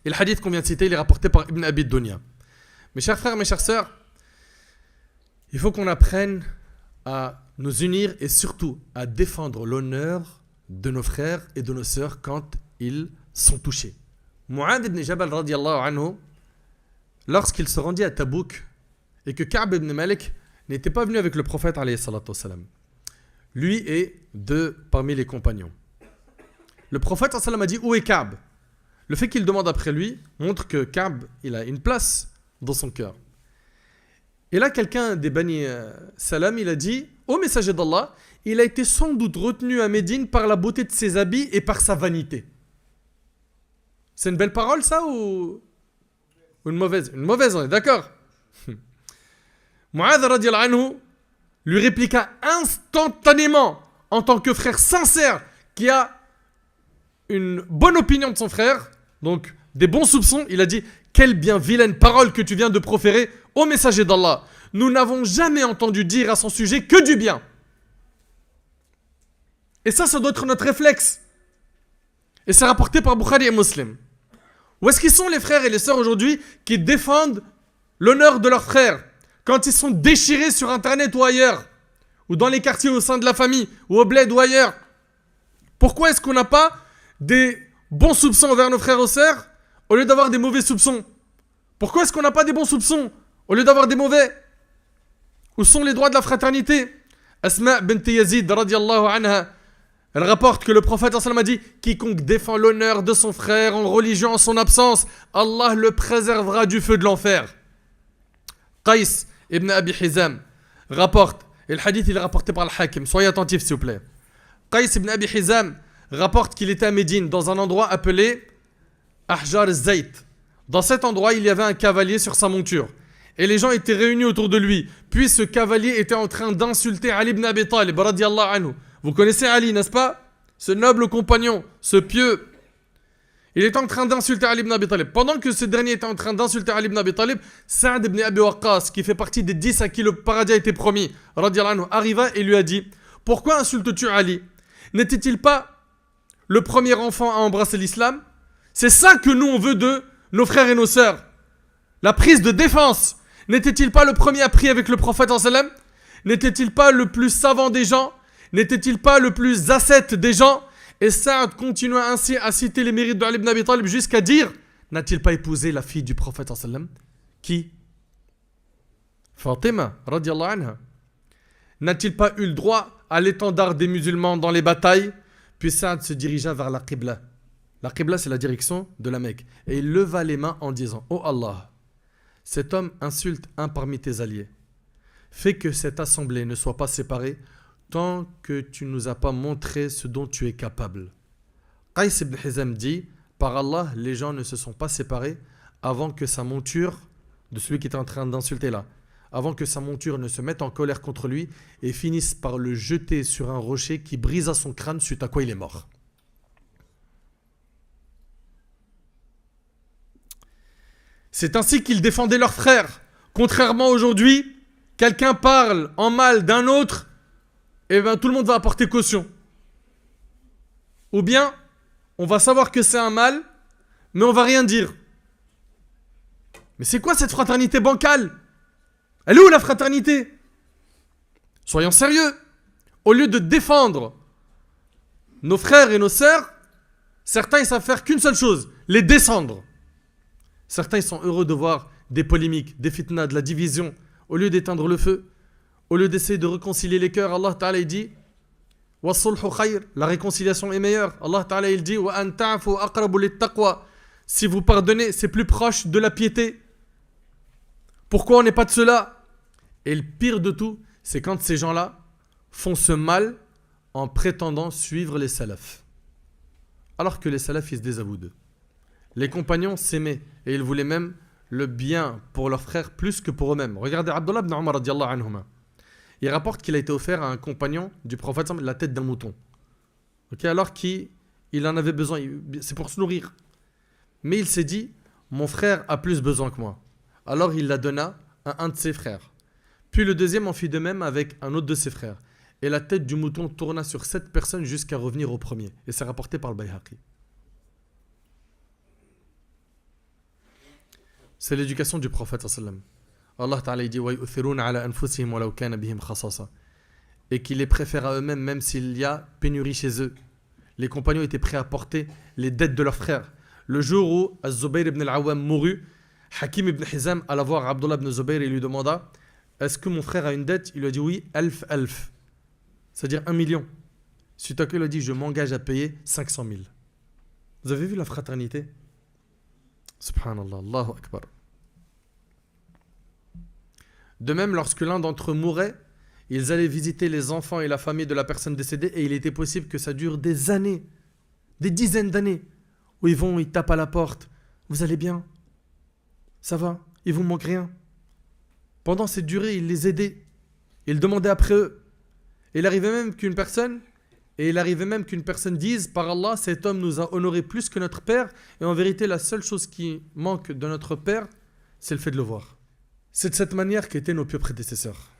Et le hadith qu'on vient de citer, il est rapporté par Ibn Abi Dunya. Mes chers frères, mes chères sœurs, il faut qu'on apprenne à nous unir et surtout à défendre l'honneur de nos frères et de nos sœurs quand ils sont touchés. Mu'adh ibn Jabal radiyallahu anhu, lorsqu'il se rendit à Tabouk et que Ka'b ibn Malik n'était pas venu avec le prophète alayhi salatu wassalam, lui et 2 parmi les compagnons. Le prophète sallam a dit où est Ka'b? Le fait qu'il demande après lui montre que Ka'b il a une place dans son cœur. Et là quelqu'un des Bani Salam il a dit ô messager d'Allah, il a été sans doute retenu à Médine par la beauté de ses habits et par sa vanité. C'est une belle parole ça ou une mauvaise? Une mauvaise, on est d'accord. Mu'adh radiyallahu anhu lui répliqua instantanément, en tant que frère sincère, qui a une bonne opinion de son frère, donc des bons soupçons, il a dit « Quelle bien vilaine parole que tu viens de proférer, ô messager d'Allah. Nous n'avons jamais entendu dire à son sujet que du bien. » Et ça doit être notre réflexe. Et c'est rapporté par Bukhari et Muslim. Où est-ce qu'ils sont les frères et les sœurs aujourd'hui qui défendent l'honneur de leurs frères quand ils sont déchirés sur internet ou ailleurs, ou dans les quartiers au sein de la famille, ou au bled ou ailleurs? Pourquoi est-ce qu'on n'a pas des bons soupçons envers nos frères et sœurs au lieu d'avoir des mauvais soupçons? Pourquoi est-ce qu'on n'a pas des bons soupçons au lieu d'avoir des mauvais? Où sont les droits de la fraternité? Asma bint Yazid radiyallahu anha, elle rapporte que le prophète a dit quiconque défend l'honneur de son frère en religion en son absence, Allah le préservera du feu de l'enfer. Qais ibn Abi Hizam rapporte, et le hadith il est rapporté par le Hakim, soyez attentifs s'il vous plaît. Qais ibn Abi Hizam rapporte qu'il était à Médine dans un endroit appelé Ahjar al-Zayt. Dans cet endroit il y avait un cavalier sur sa monture et les gens étaient réunis autour de lui, puis ce cavalier était en train d'insulter Ali ibn Abi Talib radiyallahu anhu. Vous connaissez Ali, n'est-ce pas? Ce noble compagnon, ce pieux. Il est en train d'insulter Ali ibn Abi Talib. Pendant que ce dernier était en train d'insulter Ali ibn Abi Talib, Sa'd ibn Abi Waqqas, qui fait partie des 10 à qui le paradis a été promis, radiyallahu anhu, arriva et lui a dit « Pourquoi insultes-tu Ali? N'était-il pas le premier enfant à embrasser l'islam? C'est ça que nous on veut de nos frères et nos sœurs. La prise de défense. N'était-il pas le premier à prier avec le prophète en sallam? N'était-il pas le plus savant des gens? N'était-il pas le plus ascète des gens? » Et Saad continua ainsi à citer les mérites d'Ali ibn Abi Talib jusqu'à dire n'a-t-il pas épousé la fille du prophète sallam? Qui? Fatima radiyallahu anha. N'a-t-il pas eu le droit à l'étendard des musulmans dans les batailles? Puis Saad se dirigea vers la Qibla. La Qibla c'est la direction de la Mecque. Et il leva les mains en disant oh Allah, cet homme insulte un parmi tes alliés. Fais que cette assemblée ne soit pas séparée tant que tu ne nous as pas montré ce dont tu es capable. Qais ibn Hizam dit par Allah, les gens ne se sont pas séparés avant que sa monture, de celui qui était en train d'insulter là, avant que sa monture ne se mette en colère contre lui et finisse par le jeter sur un rocher qui brisa son crâne, suite à quoi il est mort. C'est ainsi qu'ils défendaient leurs frères. Contrairement aujourd'hui, quelqu'un parle en mal d'un autre, et bien tout le monde va apporter caution. Ou bien, on va savoir que c'est un mal, mais on va rien dire. Mais c'est quoi cette fraternité bancale? Elle est où la fraternité? Soyons sérieux. Au lieu de défendre Nos frères et nos sœurs, certains ils savent faire qu'une seule chose, les descendre. Certains ils sont heureux de voir des polémiques, des fitnas, de la division. Au lieu d'éteindre le feu, au lieu d'essayer de réconcilier les cœurs, Allah Ta'ala il dit وَالصُّلْحُ خَيْرٌ, la réconciliation est meilleure. Allah Ta'ala il dit وَأَن تَعْفُوا أَقْرَبُ لِلتَّقْوَى, si vous pardonnez, c'est plus proche de la piété. Pourquoi on n'est pas de cela? Et le pire de tout, c'est quand ces gens-là font ce mal en prétendant suivre les salafs. Alors que les salafs, ils se désavouent d'eux. Les compagnons s'aimaient et ils voulaient même le bien pour leurs frères plus que pour eux-mêmes. Regardez Abdullah ibn Umar radiyallahu anhuma. Il rapporte qu'il a été offert à un compagnon du prophète la tête d'un mouton. Okay, alors qu'il en avait besoin, c'est pour se nourrir. Mais il s'est dit, mon frère a plus besoin que moi. Alors il la donna à un de ses frères. Puis le deuxième en fit de même avec un autre de ses frères. Et la tête du mouton tourna sur 7 personnes jusqu'à revenir au premier. Et c'est rapporté par le Bayhaqi. C'est l'éducation du prophète sallam. Allah Ta'ala dit وَيُؤْثِرُونَ عَلَى أَنفُسِهِمْ وَلَوْ كَانَ بِهِمْ خَصَاصَةٌ, et qu'il les préfère à eux-mêmes même s'il y a pénurie chez eux. Les compagnons étaient prêts à porter les dettes de leurs frères. Le jour où Az-Zubayr ibn al-Awwam mourut, Hakim ibn Hizam alla voir Abdullah ibn Zubayr et lui demanda: est-ce que mon frère a une dette? Il lui a dit oui, alf, c'est-à-dire 1 million. Suite à quoi il a dit: je m'engage à payer 500 000. Vous avez vu la fraternité? Subhanallah, Allahu Akbar. De même, lorsque l'un d'entre eux mourait, ils allaient visiter les enfants et la famille de la personne décédée, et il était possible que ça dure des années, des dizaines d'années, où ils tapent à la porte: vous allez bien? Ça va? Il vous manque rien? Pendant cette durée, il les aidait, il demandait après eux. Et il arrivait même qu'une personne dise: par Allah, cet homme nous a honoré plus que notre père, et en vérité, la seule chose qui manque de notre père, c'est le fait de le voir. C'est de cette manière qu'étaient nos pieux prédécesseurs.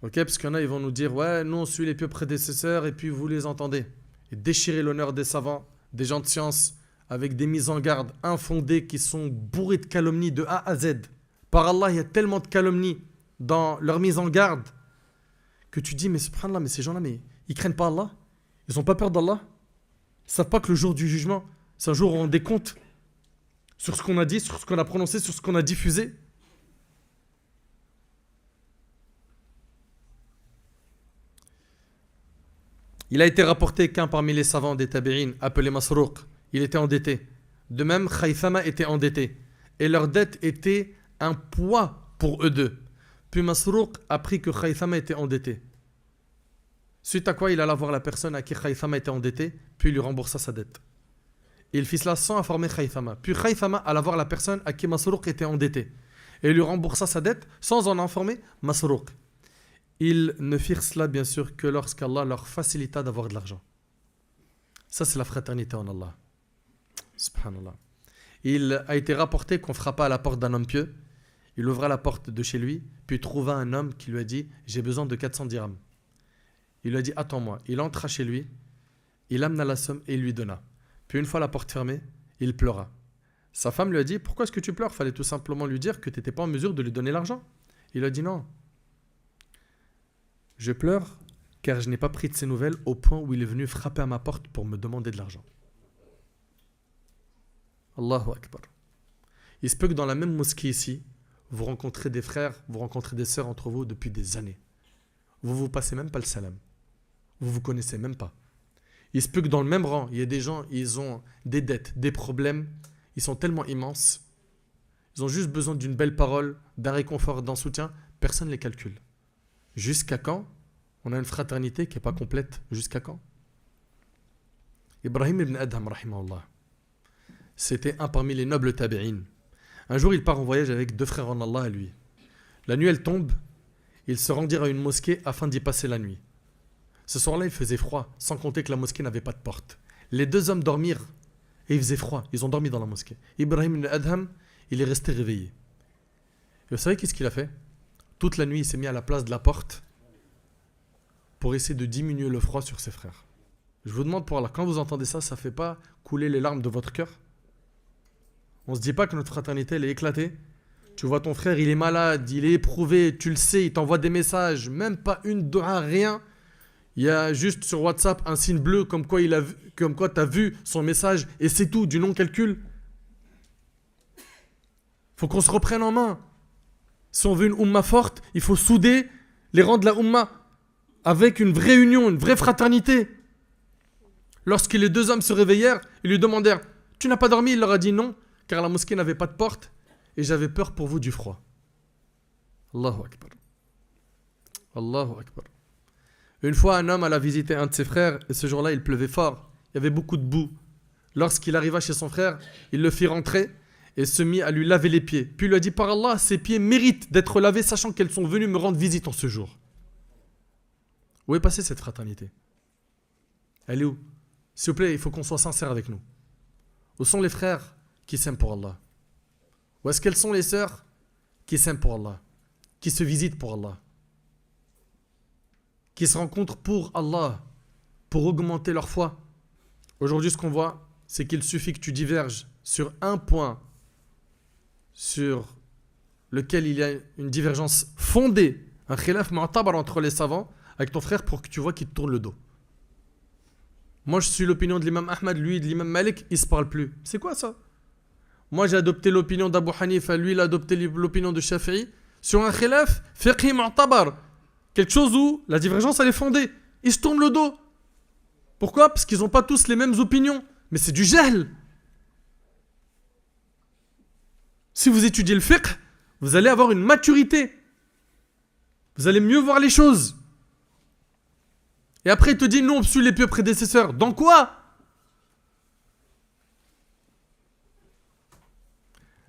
Ok, parce qu'il y en a, ils vont nous dire: ouais, nous on suit les pieux prédécesseurs, et puis vous les entendez. Et déchirer l'honneur des savants, des gens de science, avec des mises en garde infondées qui sont bourrées de calomnies de A à Z. Par Allah, il y a tellement de calomnies dans leur mise en garde que tu dis: mais subhanallah, mais ces gens-là, mais ils craignent pas Allah? Ils n'ont pas peur d'Allah? Ils ne savent pas que le jour du jugement, c'est un jour où on décompte sur ce qu'on a dit, sur ce qu'on a prononcé, sur ce qu'on a diffusé? Il a été rapporté qu'un parmi les savants des tabi'in, appelé Masrouq, il était endetté. De même, Khaythama était endetté. Et leur dette était un poids pour eux deux. Puis Masrouq apprit que Khaythama était endetté. Suite à quoi il alla voir la personne à qui Khaythama était endetté, puis il lui remboursa sa dette. Et il fit cela sans informer Khaythama. Puis Khaythama alla voir la personne à qui Masrouq était endetté. Et il lui remboursa sa dette sans en informer Masrouq. Ils ne firent cela bien sûr que lorsqu'Allah leur facilita d'avoir de l'argent. Ça, c'est la fraternité en Allah. Subhanallah. Il a été rapporté qu'on frappa à la porte d'un homme pieux. Il ouvra la porte de chez lui, puis trouva un homme qui lui a dit: j'ai besoin de 400 dirhams. Il lui a dit: attends-moi. Il entra chez lui, il amena la somme et il lui donna. Puis une fois la porte fermée, il pleura. Sa femme lui a dit: pourquoi est-ce que tu pleures? Fallait tout simplement lui dire que tu n'étais pas en mesure de lui donner l'argent. Il a dit: non. Je pleure car je n'ai pas pris de ses nouvelles au point où il est venu frapper à ma porte pour me demander de l'argent. Allahu Akbar. Il se peut que dans la même mosquée ici, vous rencontrez des frères, vous rencontrez des sœurs entre vous depuis des années. Vous passez même pas le salam. Vous connaissez même pas. Il se peut que dans le même rang, il y ait des gens, ils ont des dettes, des problèmes, ils sont tellement immenses. Ils ont juste besoin d'une belle parole, d'un réconfort, d'un soutien. Personne ne les calcule. Jusqu'à quand on a une fraternité qui n'est pas complète? Jusqu'à quand? Ibrahim ibn Adham, rahimahullah, c'était un parmi les nobles tabi'in. Un jour, il part en voyage avec 2 frères en Allah à lui. La nuit, elle tombe. Ils se rendirent à une mosquée afin d'y passer la nuit. Ce soir-là, il faisait froid, sans compter que la mosquée n'avait pas de porte. Les 2 hommes dormirent et il faisait froid. Ils ont dormi dans la mosquée. Ibrahim ibn Adham, il est resté réveillé. Et vous savez qu'est-ce qu'il a fait? Toute la nuit, il s'est mis à la place de la porte pour essayer de diminuer le froid sur ses frères. Je vous demande pour Allah, quand vous entendez ça, ça ne fait pas couler les larmes de votre cœur? On ne se dit pas que notre fraternité, elle est éclatée? Tu vois ton frère, il est malade, il est éprouvé, tu le sais, il t'envoie des messages, même pas une dua, rien. Il y a juste sur WhatsApp un signe bleu comme quoi tu as vu son message et c'est tout, du non-calcul. Faut qu'on se reprenne en main. Si on veut une Ummah forte, il faut souder les rangs de la Ummah avec une vraie union, une vraie fraternité. Lorsque les deux hommes se réveillèrent, ils lui demandèrent « Tu n'as pas dormi ?» Il leur a dit « Non, car la mosquée n'avait pas de porte et j'avais peur pour vous du froid. » Allahu Akbar. Allahu Akbar. Une fois, un homme alla visiter un de ses frères et ce jour-là, il pleuvait fort. Il y avait beaucoup de boue. Lorsqu'il arriva chez son frère, il le fit rentrer et se mit à lui laver les pieds. Puis il lui a dit « Par Allah, ces pieds méritent d'être lavés sachant qu'elles sont venues me rendre visite en ce jour. » Où est passée cette fraternité? Elle est où? S'il vous plaît, il faut qu'on soit sincère avec nous. Où sont les frères qui s'aiment pour Allah? Où est-ce qu'elles sont les sœurs qui s'aiment pour Allah? Qui se visitent pour Allah? Qui se rencontrent pour Allah, pour augmenter leur foi? Aujourd'hui, ce qu'on voit, c'est qu'il suffit que tu diverges sur un point sur lequel il y a une divergence fondée, un khilaf mu'tabar entre les savants, avec ton frère pour que tu vois qu'il te tourne le dos. Moi, je suis l'opinion de l'imam Ahmad, lui de l'imam Malik, ils ne se parlent plus. C'est quoi ça? Moi, j'ai adopté l'opinion d'Abu Hanifa, lui, il a adopté l'opinion de Shafi'i. Sur un khilaf, fiqhi mu'tabar. Quelque chose où la divergence, elle est fondée. Ils se tournent le dos. Pourquoi? Parce qu'ils n'ont pas tous les mêmes opinions. Mais c'est du jahl. Si vous étudiez le fiqh, vous allez avoir une maturité. Vous allez mieux voir les choses. Et après, il te dit, non, on suit les pieux prédécesseurs. Dans quoi?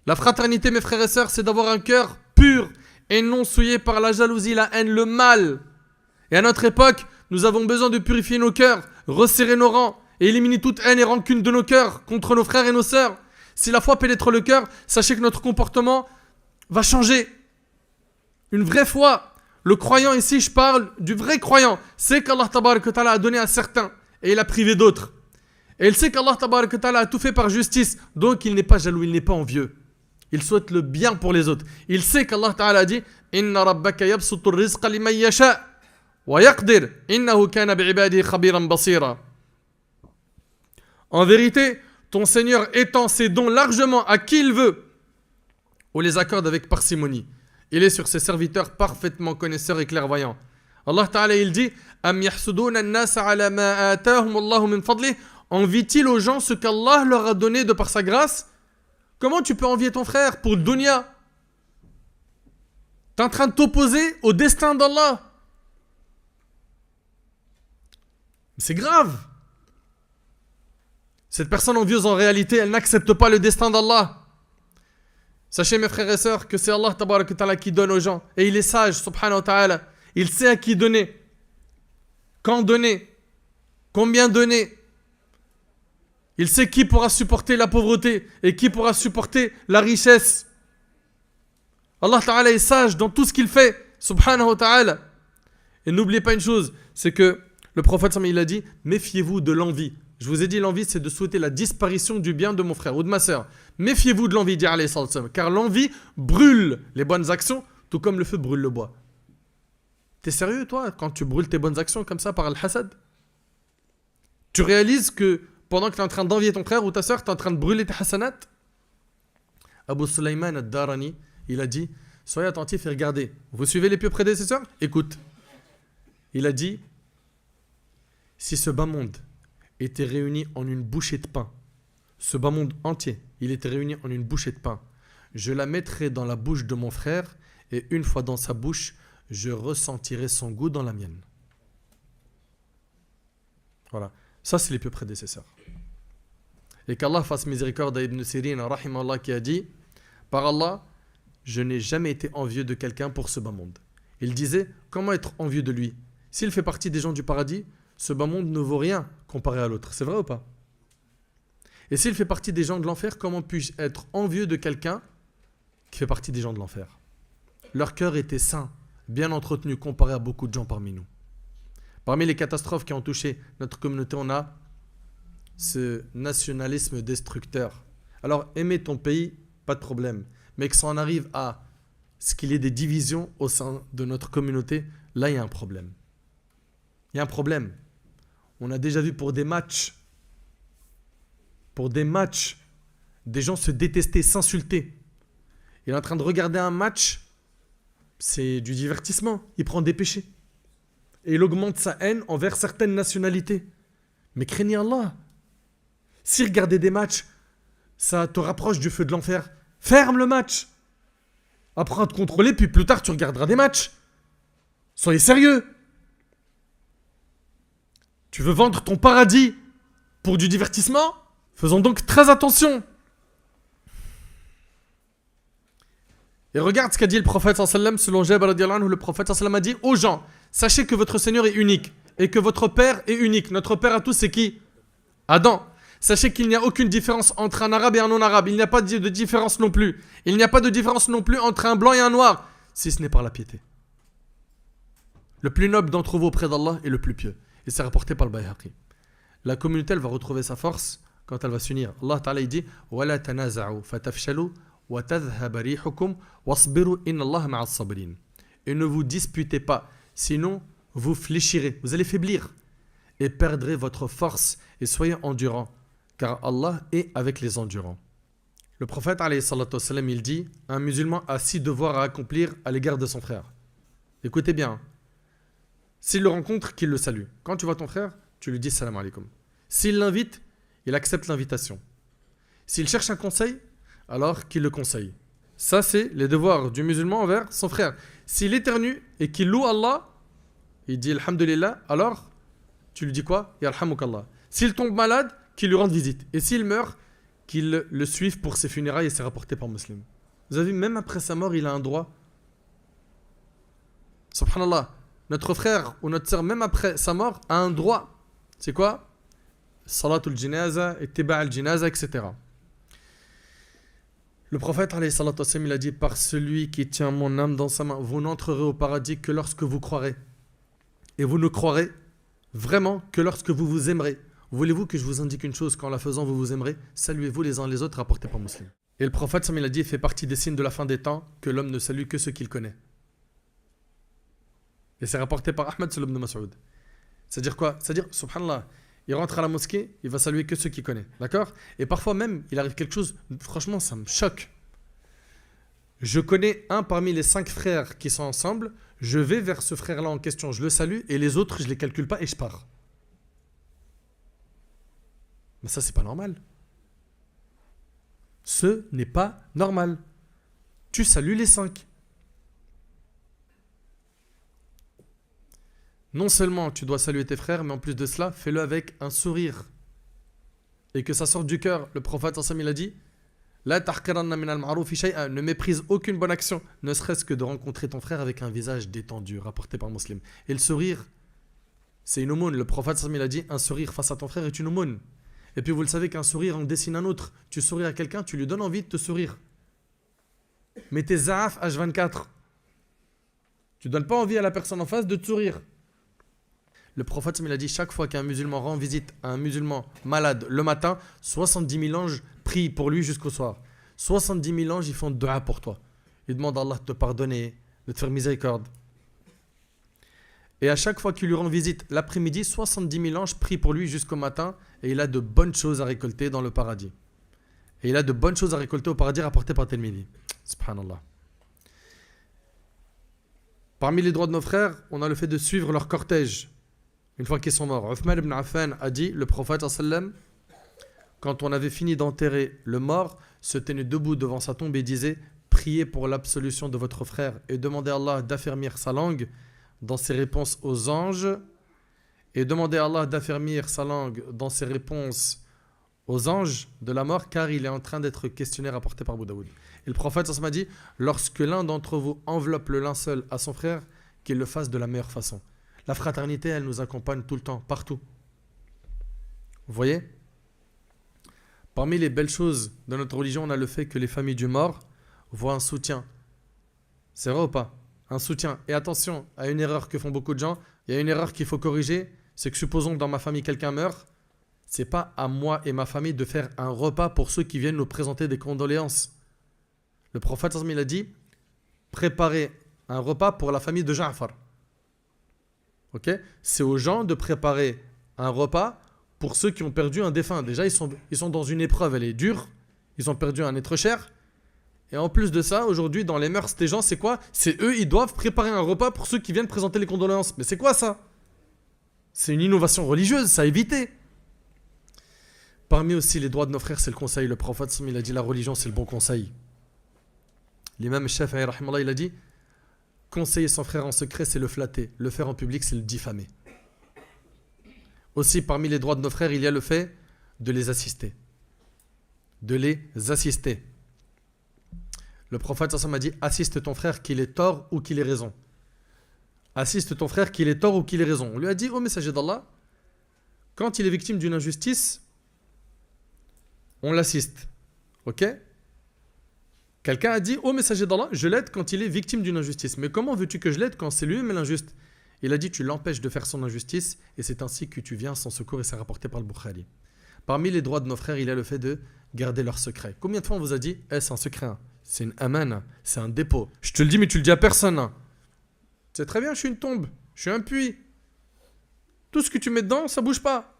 La fraternité, mes frères et sœurs, c'est d'avoir un cœur pur et non souillé par la jalousie, la haine, le mal. Et à notre époque, nous avons besoin de purifier nos cœurs, resserrer nos rangs et éliminer toute haine et rancune de nos cœurs contre nos frères et nos sœurs. Si la foi pénètre le cœur, sachez que notre comportement va changer. Une vraie foi. Le croyant ici, je parle du vrai croyant, c'est qu'Allah Tabarak wa Ta'ala a donné à certains et il a privé d'autres. Et il sait qu'Allah Tabarak wa Ta'ala a tout fait par justice, donc il n'est pas jaloux, il n'est pas envieux. Il souhaite le bien pour les autres. Il sait qu'Allah Ta'ala a dit Inna rabbaka yabsutu rizqa liman yasha wa yaqdir innahu kana bi'ibadihi khabiran basira. En vérité, ton Seigneur étend ses dons largement à qui il veut ou les accorde avec parcimonie. Il est sur ses serviteurs parfaitement connaisseurs et clairvoyants. Allah Ta'ala il dit Am yahsuduna an-nasa ala ma atahum Allahu min fadlih. Envie-t-il aux gens ce qu'Allah leur a donné de par sa grâce? Comment tu peux envier ton frère pour le dunya? Tu es en train de t'opposer au destin d'Allah. C'est grave. Cette personne envieuse en réalité, elle n'accepte pas le destin d'Allah. Sachez mes frères et sœurs que c'est Allah Tabarak wa Ta'ala qui donne aux gens. Et il est sage, subhanahu wa ta'ala. Il sait à qui donner. Quand donner. Combien donner. Il sait qui pourra supporter la pauvreté et qui pourra supporter la richesse. Allah Ta'ala est sage dans tout ce qu'il fait, subhanahu wa ta'ala. Et n'oubliez pas une chose, c'est que le prophète il a dit, méfiez-vous de l'envie. Je vous ai dit, l'envie, c'est de souhaiter la disparition du bien de mon frère ou de ma sœur. Méfiez-vous de l'envie, dit alayhi salam, car l'envie brûle les bonnes actions, tout comme le feu brûle le bois. T'es sérieux, toi, quand tu brûles tes bonnes actions comme ça par al-hasad? Tu réalises que pendant que tu es en train d'envier ton frère ou ta sœur, tu es en train de brûler tes hasanat? Abu Sulayman ad-Darani, il a dit, soyez attentifs et regardez. Vous suivez les pieux prédécesseurs? Écoute. Il a dit, si ce bas monde était réuni en une bouchée de pain, ce bas monde entier, il était réuni en une bouchée de pain, je la mettrai dans la bouche de mon frère et une fois dans sa bouche, je ressentirai son goût dans la mienne. Voilà. Ça, c'est les pieux prédécesseurs. Et qu'Allah fasse miséricorde à Ibn Sirin, rahimallah, qui a dit, par Allah, je n'ai jamais été envieux de quelqu'un pour ce bas monde. Il disait, comment être envieux de lui? S'il fait partie des gens du paradis, ce bas monde ne vaut rien comparé à l'autre. C'est vrai ou pas? Et s'il fait partie des gens de l'enfer, comment puis-je être envieux de quelqu'un qui fait partie des gens de l'enfer? Leur cœur était sain, bien entretenu comparé à beaucoup de gens parmi nous. Parmi les catastrophes qui ont touché notre communauté, on a ce nationalisme destructeur. Alors, aimer ton pays, pas de problème. Mais que ça en arrive à ce qu'il y ait des divisions au sein de notre communauté, là, il y a un problème. Il y a un problème. On a déjà vu pour des matchs, des gens se détester, s'insulter. Il est en train de regarder un match, c'est du divertissement. Il prend des péchés. Et il augmente sa haine envers certaines nationalités. Mais craignez Allah. Si regarder des matchs, ça te rapproche du feu de l'enfer, ferme le match. Apprends à te contrôler, puis plus tard tu regarderas des matchs. Soyez sérieux. Tu veux vendre ton paradis pour du divertissement? Faisons donc très attention. Et regarde ce qu'a dit le prophète sallam selon Jabir radiallahu anhu. Le prophète sallam a dit aux gens, sachez que votre Seigneur est unique et que votre Père est unique. Notre Père à tous, c'est qui? Adam. Sachez qu'il n'y a aucune différence entre un arabe et un non-arabe. Il n'y a pas de différence non plus. Il n'y a pas de différence non plus entre un blanc et un noir, si ce n'est par la piété. Le plus noble d'entre vous auprès d'Allah est le plus pieux. Et c'est rapporté par le Bayhaqi. La communauté, elle va retrouver sa force quand elle va s'unir. Allah Ta'ala il dit وَلَا تَنَازَعُوا فَتَفْشَلُوا وَتَذْهَبَ رِيحُكُمْ وَاصْبِرُوا إِنَّ اللَّهَ مَعَ الصَّابِرِينَ. Et ne vous disputez pas, sinon vous fléchirez, vous allez faiblir et perdrez votre force et soyez endurants, car Allah est avec les endurants. Le prophète alayhi salatu wassalam, il dit, un musulman a 6 devoirs à accomplir à l'égard de son frère. Écoutez bien, s'il le rencontre, qu'il le salue. Quand tu vois ton frère, tu lui dis salam alaikum. S'il l'invite, il accepte l'invitation. S'il cherche un conseil, alors qu'il le conseille. Ça, c'est les devoirs du musulman envers son frère. S'il éternue et qu'il loue Allah, il dit alhamdulillah, alors tu lui dis quoi? Yarhamukallah. S'il tombe malade, qu'il lui rende visite. Et s'il meurt, qu'il le suive pour ses funérailles, et c'est rapporté par Muslim. Vous avez vu, même après sa mort, il a un droit. Subhanallah. Notre frère ou notre sœur, même après sa mort, a un droit. C'est quoi? Salatul jinaza, ittiba' al-jinaza, etc. Le prophète, alayhi salatu wassalam, il a dit, par celui qui tient mon âme dans sa main, vous n'entrerez au paradis que lorsque vous croirez. Et vous ne croirez vraiment que lorsque vous vous aimerez. Voulez-vous que je vous indique une chose? Qu'en la faisant, vous vous aimerez? Saluez-vous les uns les autres, rapporté par Muslim. Et le prophète, il a dit, fait partie des signes de la fin des temps que l'homme ne salue que ceux qu'il connaît. Et c'est rapporté par Ahmed Salom ibn Mas'ud. C'est-à-dire quoi? C'est-à-dire, subhanallah, il rentre à la mosquée, il va saluer que ceux qu'il connaît. D'accord? Et parfois même, il arrive quelque chose, franchement, ça me choque. Je connais un parmi les 5 frères qui sont ensemble, je vais vers ce frère-là en question, je le salue, et les autres, je ne les calcule pas et je pars. Mais ça, c'est pas normal. Ce n'est pas normal. Tu salues les 5. Non seulement tu dois saluer tes frères, mais en plus de cela, fais-le avec un sourire. Et que ça sorte du cœur. Le prophète il a dit, La tahqiranna min al-ma'rufi shay'an, ne méprise aucune bonne action, ne serait-ce que de rencontrer ton frère avec un visage détendu, rapporté par Muslim. Et le sourire, c'est une aumône. Le prophète il a dit, un sourire face à ton frère est une aumône. Et puis vous le savez qu'un sourire en dessine un autre. Tu souris à quelqu'un, tu lui donnes envie de te sourire. Mais t'es zaaf H24. Tu donnes pas envie à la personne en face de te sourire. Le prophète il a dit, chaque fois qu'un musulman rend visite à un musulman malade le matin, 70 000 anges prient pour lui jusqu'au soir. 70 000 anges, ils font dua pour toi. Ils demandent à Allah de te pardonner, de te faire miséricorde. Et à chaque fois qu'il lui rend visite l'après-midi, 70 000 anges prient pour lui jusqu'au matin et il a de bonnes choses à récolter dans le paradis. Et il a de bonnes choses à récolter au paradis rapporté par Tirmidhi. Subhanallah. Parmi les droits de nos frères, on a le fait de suivre leur cortège. Une fois qu'ils sont morts, Uthman ibn Affan a dit, le prophète sallam, quand on avait fini d'enterrer le mort, se tenait debout devant sa tombe et disait, priez pour l'absolution de votre frère et demandez à Allah d'affermir sa langue dans ses réponses aux anges et demandez à Allah d'affermir sa langue dans ses réponses aux anges de la mort car il est en train d'être questionné rapporté par Abu Daoud. Et le prophète sallam a dit, lorsque l'un d'entre vous enveloppe le linceul à son frère, qu'il le fasse de la meilleure façon. La fraternité, elle nous accompagne tout le temps, partout. Vous voyez? Parmi les belles choses de notre religion, on a le fait que les familles du mort voient un soutien. C'est vrai ou pas? Un soutien. Et attention à une erreur que font beaucoup de gens. Il y a une erreur qu'il faut corriger. C'est que supposons que dans ma famille, quelqu'un meurt. C'est pas à moi et ma famille de faire un repas pour ceux qui viennent nous présenter des condoléances. Le prophète, il a dit, préparez un repas pour la famille de Ja'far. Ok, c'est aux gens de préparer un repas pour ceux qui ont perdu un défunt. Déjà, ils sont dans une épreuve, elle est dure. Ils ont perdu un être cher. Et en plus de ça, aujourd'hui, dans les mœurs des gens, c'est quoi? C'est eux, ils doivent préparer un repas pour ceux qui viennent présenter les condoléances. Mais c'est quoi ça? C'est une innovation religieuse, ça a évité. Parmi aussi les droits de nos frères, c'est le conseil. Le prophète, il a dit la religion, c'est le bon conseil. L'imam Shafi'i, rahimahullah, il a dit conseiller son frère en secret, c'est le flatter. Le faire en public, c'est le diffamer. Aussi, parmi les droits de nos frères, il y a le fait de les assister. De les assister. Le prophète a dit assiste ton frère qu'il ait tort ou qu'il ait raison. Assiste ton frère qu'il ait tort ou qu'il ait raison. On lui a dit au messager d'Allah, quand il est victime d'une injustice, on l'assiste. Ok? Quelqu'un a dit au messager d'Allah, je l'aide quand il est victime d'une injustice. Mais comment veux-tu que je l'aide quand c'est lui-même l'injuste? Il a dit tu l'empêches de faire son injustice et c'est ainsi que tu viens à son secours et c'est rapporté par le Bukhari. Parmi les droits de nos frères, il y a le fait de garder leur secret. Combien de fois on vous a dit c'est un secret, hein. C'est une amana, c'est un dépôt. Je te le dis mais tu le dis à personne. Hein. C'est très bien, je suis une tombe, je suis un puits. Tout ce que tu mets dedans, ça bouge pas.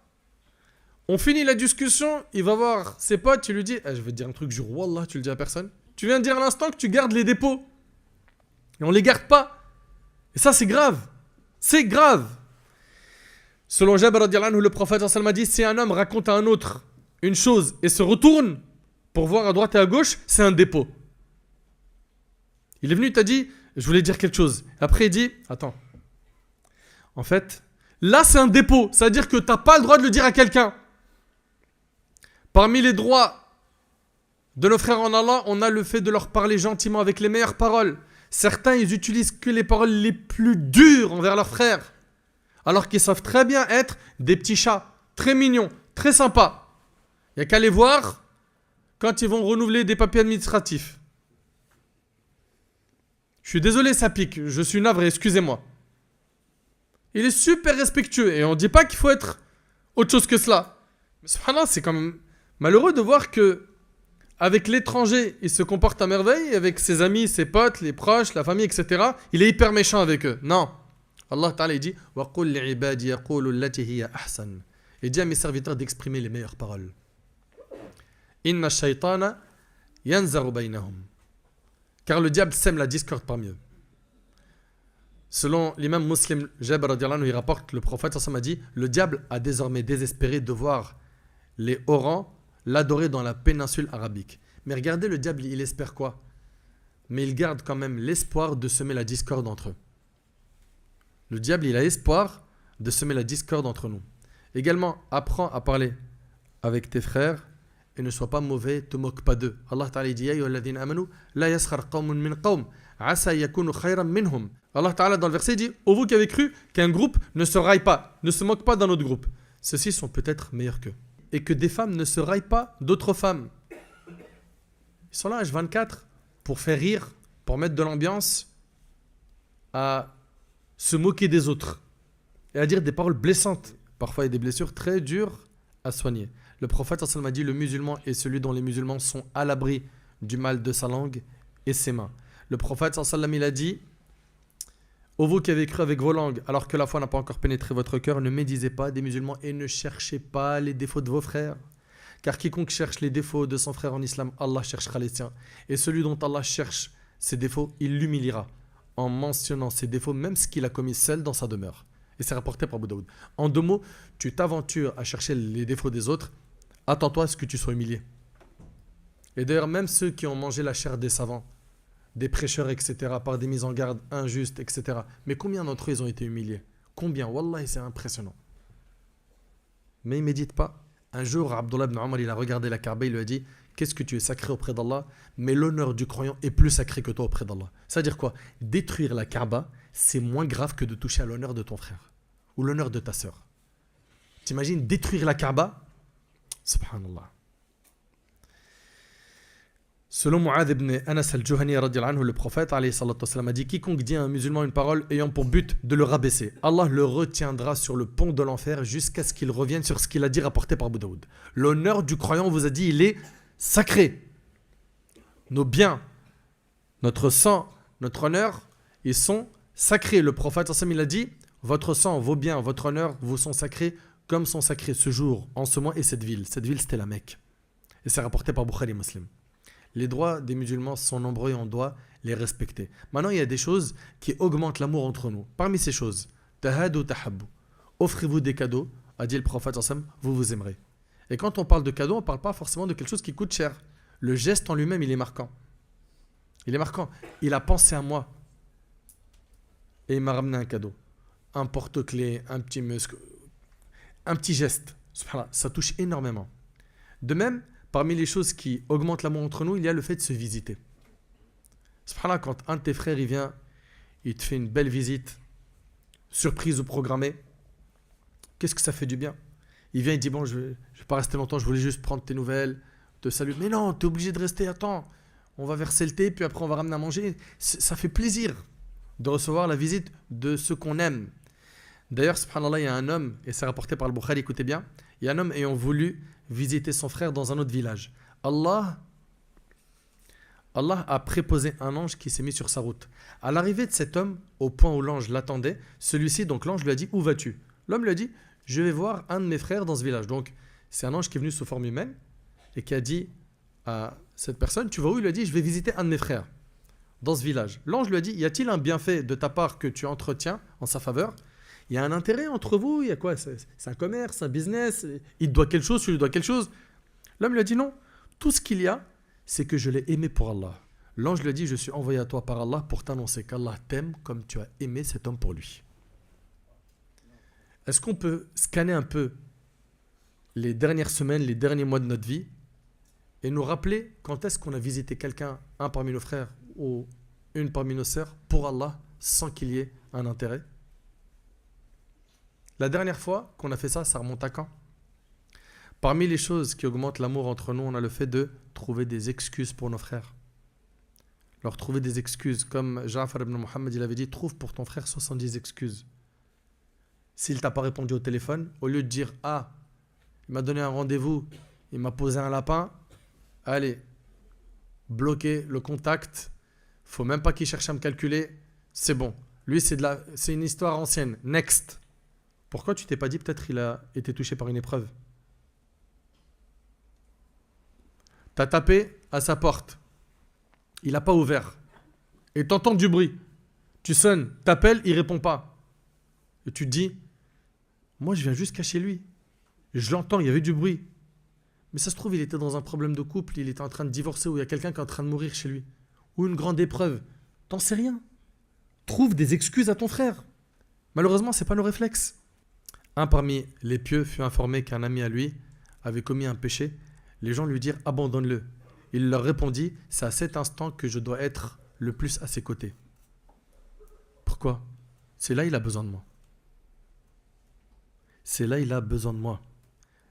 On finit la discussion, il va voir ses potes, tu lui dis je vais te dire un truc, jure wallah, tu le dis à personne. Tu viens de dire à l'instant que tu gardes les dépôts. Et on les garde pas. Et ça c'est grave. C'est grave. Selon Jabir radiallahu anhu, le prophète a dit si un homme raconte à un autre une chose et se retourne pour voir à droite et à gauche, c'est un dépôt. Il est venu, il t'a dit je voulais dire quelque chose. Après il dit attends. En fait, là c'est un dépôt. Ça veut dire que tu n'as pas le droit de le dire à quelqu'un. Parmi les droits de nos frères en Allah, on a le fait de leur parler gentiment avec les meilleures paroles. Certains, ils utilisent que les paroles les plus dures envers leurs frères. Alors qu'ils savent très bien être des petits chats, très mignons, très sympas. Il n'y a qu'à les voir quand ils vont renouveler des papiers administratifs. Je suis désolé, ça pique. Je suis navré, excusez-moi. Il est super respectueux. Et on ne dit pas qu'il faut être autre chose que cela. Mais subhanallah, c'est quand même malheureux de voir que avec l'étranger, il se comporte à merveille. Et avec ses amis, ses potes, les proches, la famille, etc., il est hyper méchant avec eux. Non. Allah Ta'ala il dit وَقُلْ لِعِبَادِي يَقُولُ الَّتِي هِيَ أَحْسَنُ. Et dit à mes serviteurs d'exprimer les meilleures paroles. إِنَّ الشَّيْطَانَ يَنْزَغُ بَيْنَهُمْ. Car le diable sème la discorde parmi eux. Selon l'imam Muslim Jabir radiallahu anhu, il rapporte le prophète a dit le diable a désormais désespéré de voir les Orans l'adorer dans la péninsule arabique. Mais regardez, le diable, il espère quoi? Mais il garde quand même l'espoir de semer la discorde entre eux. Le diable, il a espoir de semer la discorde entre nous. Également, apprends à parler avec tes frères et ne sois pas mauvais, te moque pas d'eux. Allah Ta'ala dit la yaskhar qawmun min qawm asa yakunu khayran minhum. Allah Ta'ala dans le verset dit ô vous qui avez cru qu'un groupe ne se raille pas, ne se moque pas d'un autre groupe. Ceux-ci sont peut-être meilleurs qu'eux. Et que des femmes ne se raillent pas d'autres femmes. Ils sont là H24 pour faire rire, pour mettre de l'ambiance, à se moquer des autres et à dire des paroles blessantes. Parfois il y a des blessures très dures à soigner. Le prophète a dit le musulman est celui dont les musulmans sont à l'abri du mal de sa langue et ses mains. Le prophète il a dit ô vous qui avez cru avec vos langues alors que la foi n'a pas encore pénétré votre cœur, ne médisez pas des musulmans et ne cherchez pas les défauts de vos frères. Car quiconque cherche les défauts de son frère en islam, Allah cherchera les siens. Et celui dont Allah cherche ses défauts, il l'humiliera en mentionnant ses défauts, même ce qu'il a commis seul dans sa demeure. Et c'est rapporté par Abu Daoud. En deux mots, tu t'aventures à chercher les défauts des autres, attends-toi à ce que tu sois humilié. Et d'ailleurs, même ceux qui ont mangé la chair des savants, des prêcheurs, etc., par des mises en garde injustes, etc., mais combien d'entre eux ils ont été humiliés? Combien? Wallah, c'est impressionnant. Mais ils ne méditent pas. Un jour, Abdullah ibn Omar, il a regardé la Kaaba, il lui a dit qu'est-ce que tu es sacré auprès d'Allah, mais l'honneur du croyant est plus sacré que toi auprès d'Allah. C'est-à-dire quoi? Détruire la Kaaba, c'est moins grave que de toucher à l'honneur de ton frère ou l'honneur de ta sœur. T'imagines détruire la Kaaba? Subhanallah. Selon Mu'adh ibn Anas al-Juhani radiallahu anhu, le prophète a dit quiconque dit à un musulman une parole ayant pour but de le rabaisser, Allah le retiendra sur le pont de l'enfer jusqu'à ce qu'il revienne sur ce qu'il a dit rapporté par Abu Daoud. L'honneur du croyant, on vous a dit, il est sacré. Nos biens, notre sang, notre honneur, ils sont sacrés. Le prophète il a dit Votre sang, vos biens, votre honneur vous sont sacrés comme sont sacrés ce jour, en ce mois et cette ville. Cette ville, c'était la Mecque. Et c'est rapporté par Bukhari Muslim. Les droits des musulmans sont nombreux et on doit les respecter. Maintenant, il y a des choses qui augmentent l'amour entre nous. Parmi ces choses, tahadu tahabbu. Offrez-vous des cadeaux, a dit le prophète sallam, vous vous aimerez. Et quand on parle de cadeaux, on ne parle pas forcément de quelque chose qui coûte cher. Le geste en lui-même, il est marquant. Il est marquant. Il a pensé à moi. Et il m'a ramené un cadeau. Un porte-clés, un petit muscle, un petit geste. Ça touche énormément. De même, parmi les choses qui augmentent l'amour entre nous, il y a le fait de se visiter. Subhanallah, quand un de tes frères il vient, il te fait une belle visite, surprise ou programmée, qu'est-ce que ça fait du bien? Il vient, il dit, bon, je vais pas rester longtemps, je voulais juste prendre tes nouvelles, te saluer. Mais non, tu es obligé de rester, attends. On va verser le thé, puis après on va ramener à manger. Ça fait plaisir de recevoir la visite de ceux qu'on aime. D'ailleurs, subhanallah, il y a un homme, et c'est rapporté par le Bukhari, écoutez bien, il y a un homme ayant voulu visiter son frère dans un autre village. Allah a préposé un ange qui s'est mis sur sa route. À l'arrivée de cet homme, au point où l'ange l'attendait, celui-ci, donc l'ange lui a dit, où vas-tu? L'homme lui a dit, je vais voir un de mes frères dans ce village. Donc, c'est un ange qui est venu sous forme humaine et qui a dit à cette personne, tu vas où? Il lui a dit, je vais visiter un de mes frères dans ce village. L'ange lui a dit, y a-t-il un bienfait de ta part que tu entretiens en sa faveur? Il y a un intérêt entre vous, il y a quoi? C'est un commerce, un business, il te doit quelque chose, tu lui dois quelque chose. L'homme lui a dit non, tout ce qu'il y a, c'est que je l'ai aimé pour Allah. L'ange lui a dit, je suis envoyé à toi par Allah pour t'annoncer qu'Allah t'aime comme tu as aimé cet homme pour lui. Est-ce qu'on peut scanner un peu les dernières semaines, les derniers mois de notre vie et nous rappeler quand est-ce qu'on a visité quelqu'un, un parmi nos frères ou une parmi nos sœurs, pour Allah, sans qu'il y ait un intérêt? La dernière fois qu'on a fait ça, ça remonte à quand? Parmi les choses qui augmentent l'amour entre nous, on a le fait de trouver des excuses pour nos frères. Leur trouver des excuses. Comme Ja'far ibn Muhammad, il avait dit, trouve pour ton frère 70 excuses. S'il t'a pas répondu au téléphone, au lieu de dire, ah, il m'a donné un rendez-vous, il m'a posé un lapin, allez, bloquer le contact, faut même pas qu'il cherche à me calculer, c'est bon. Lui, c'est une histoire ancienne. Next. Pourquoi tu t'es pas dit peut-être il a été touché par une épreuve? T'as tapé à sa porte. Il n'a pas ouvert. Et t'entends du bruit. Tu sonnes, t'appelles, il répond pas. Et tu te dis, moi je viens juste cacher lui. Je l'entends, il y avait du bruit. Mais ça se trouve, il était dans un problème de couple, il était en train de divorcer ou il y a quelqu'un qui est en train de mourir chez lui. Ou une grande épreuve. T'en sais rien. Trouve des excuses à ton frère. Malheureusement, c'est pas nos réflexes. Un parmi les pieux fut informé qu'un ami à lui avait commis un péché. Les gens lui dirent « Abandonne-le ». Il leur répondit « C'est à cet instant que je dois être le plus à ses côtés. » Pourquoi? C'est là il a besoin de moi. C'est là il a besoin de moi.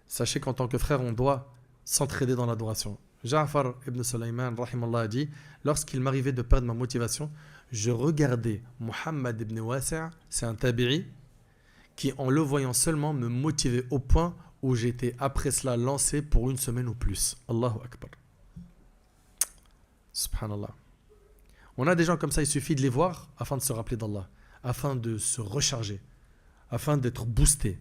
Sachez qu'en tant que frère, on doit s'entraider dans l'adoration. Ja'far ibn Sulaiman rahimallah a dit « Lorsqu'il m'arrivait de perdre ma motivation, je regardais Muhammad ibn Wasi', c'est un tabi'i, qui en le voyant seulement me motivait au point où j'étais après cela lancé pour une semaine ou plus. Allahu Akbar. Subhanallah. On a des gens comme ça, il suffit de les voir afin de se rappeler d'Allah, afin de se recharger, afin d'être boosté.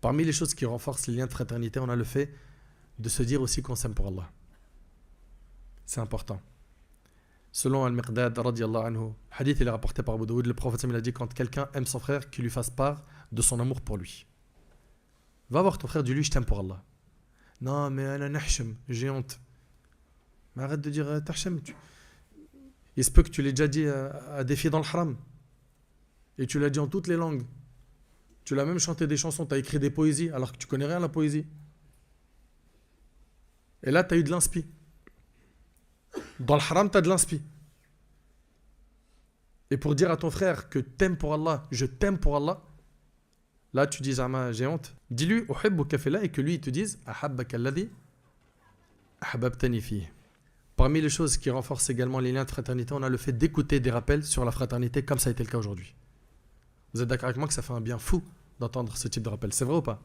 Parmi les choses qui renforcent les liens de fraternité, on a le fait de se dire aussi qu'on s'aime pour Allah. C'est important. Selon Al-Miqdad radiyallahu anhu, hadith il est rapporté par Abu Daoud, le prophète il a dit quand quelqu'un aime son frère, qu'il lui fasse part de son amour pour lui. Va voir ton frère, dis-lui je t'aime pour Allah. Non mais ana nahshem, j'ai honte. Mais arrête de dire tahshem. Il se peut que tu l'aies déjà dit à des filles dans le haram. Et tu l'as dit en toutes les langues. Tu l'as même chanté des chansons, tu as écrit des poésies alors que tu connais rien à la poésie. Et là tu as eu de l'inspi. Dans le haram, tu as de l'inspi. Et pour dire à ton frère que t'aimes pour Allah, je t'aime pour Allah, là tu dis Zama, j'ai honte. Dis-lui uhibbuka fillah et que lui il te dise ahabbaka alladhi ahbabtani fihi. Parmi les choses qui renforcent également les liens de fraternité, on a le fait d'écouter des rappels sur la fraternité comme ça a été le cas aujourd'hui. Vous êtes d'accord avec moi que ça fait un bien fou d'entendre ce type de rappel, c'est vrai ou pas?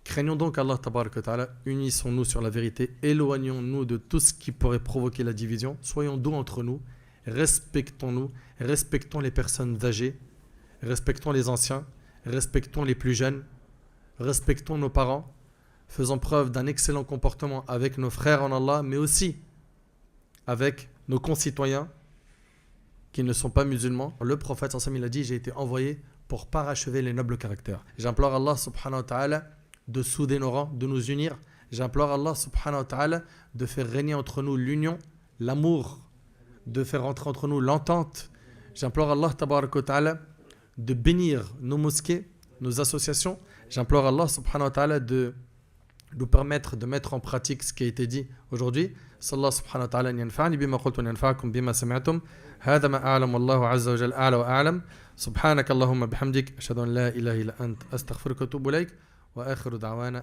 Craignons donc Allah tabaraka wa ta'ala, unissons-nous sur la vérité, éloignons-nous de tout ce qui pourrait provoquer la division, soyons doux entre nous, respectons-nous, respectons les personnes âgées, respectons les anciens, respectons les plus jeunes, respectons nos parents, faisons preuve d'un excellent comportement avec nos frères en Allah, mais aussi avec nos concitoyens qui ne sont pas musulmans. Le prophète sallallahu alayhi wa sallam, il a dit, j'ai été envoyé pour parachever les nobles caractères. J'implore Allah subhanahu wa ta'ala de souder nos rangs, de nous unir. J'implore Allah subhanahu wa ta'ala de faire régner entre nous l'union, l'amour, de faire entrer entre nous l'entente. J'implore Allah tabaraka wa ta'ala de bénir nos mosquées, nos associations. J'implore Allah subhanahu wa ta'ala de nous permettre de mettre en pratique ce qui a été dit aujourd'hui. Sallallahu subhanahu wa ta'ala an yanfa'ani bima qultu wa yanfa'akum bima sami'tum. هذا ما أعلم والله عز وجل أعلى وأعلم سبحانك اللهم بحمدك أشهد أن لا إله إلا أنت أستغفرك وأتوب إليك وآخر دعوانا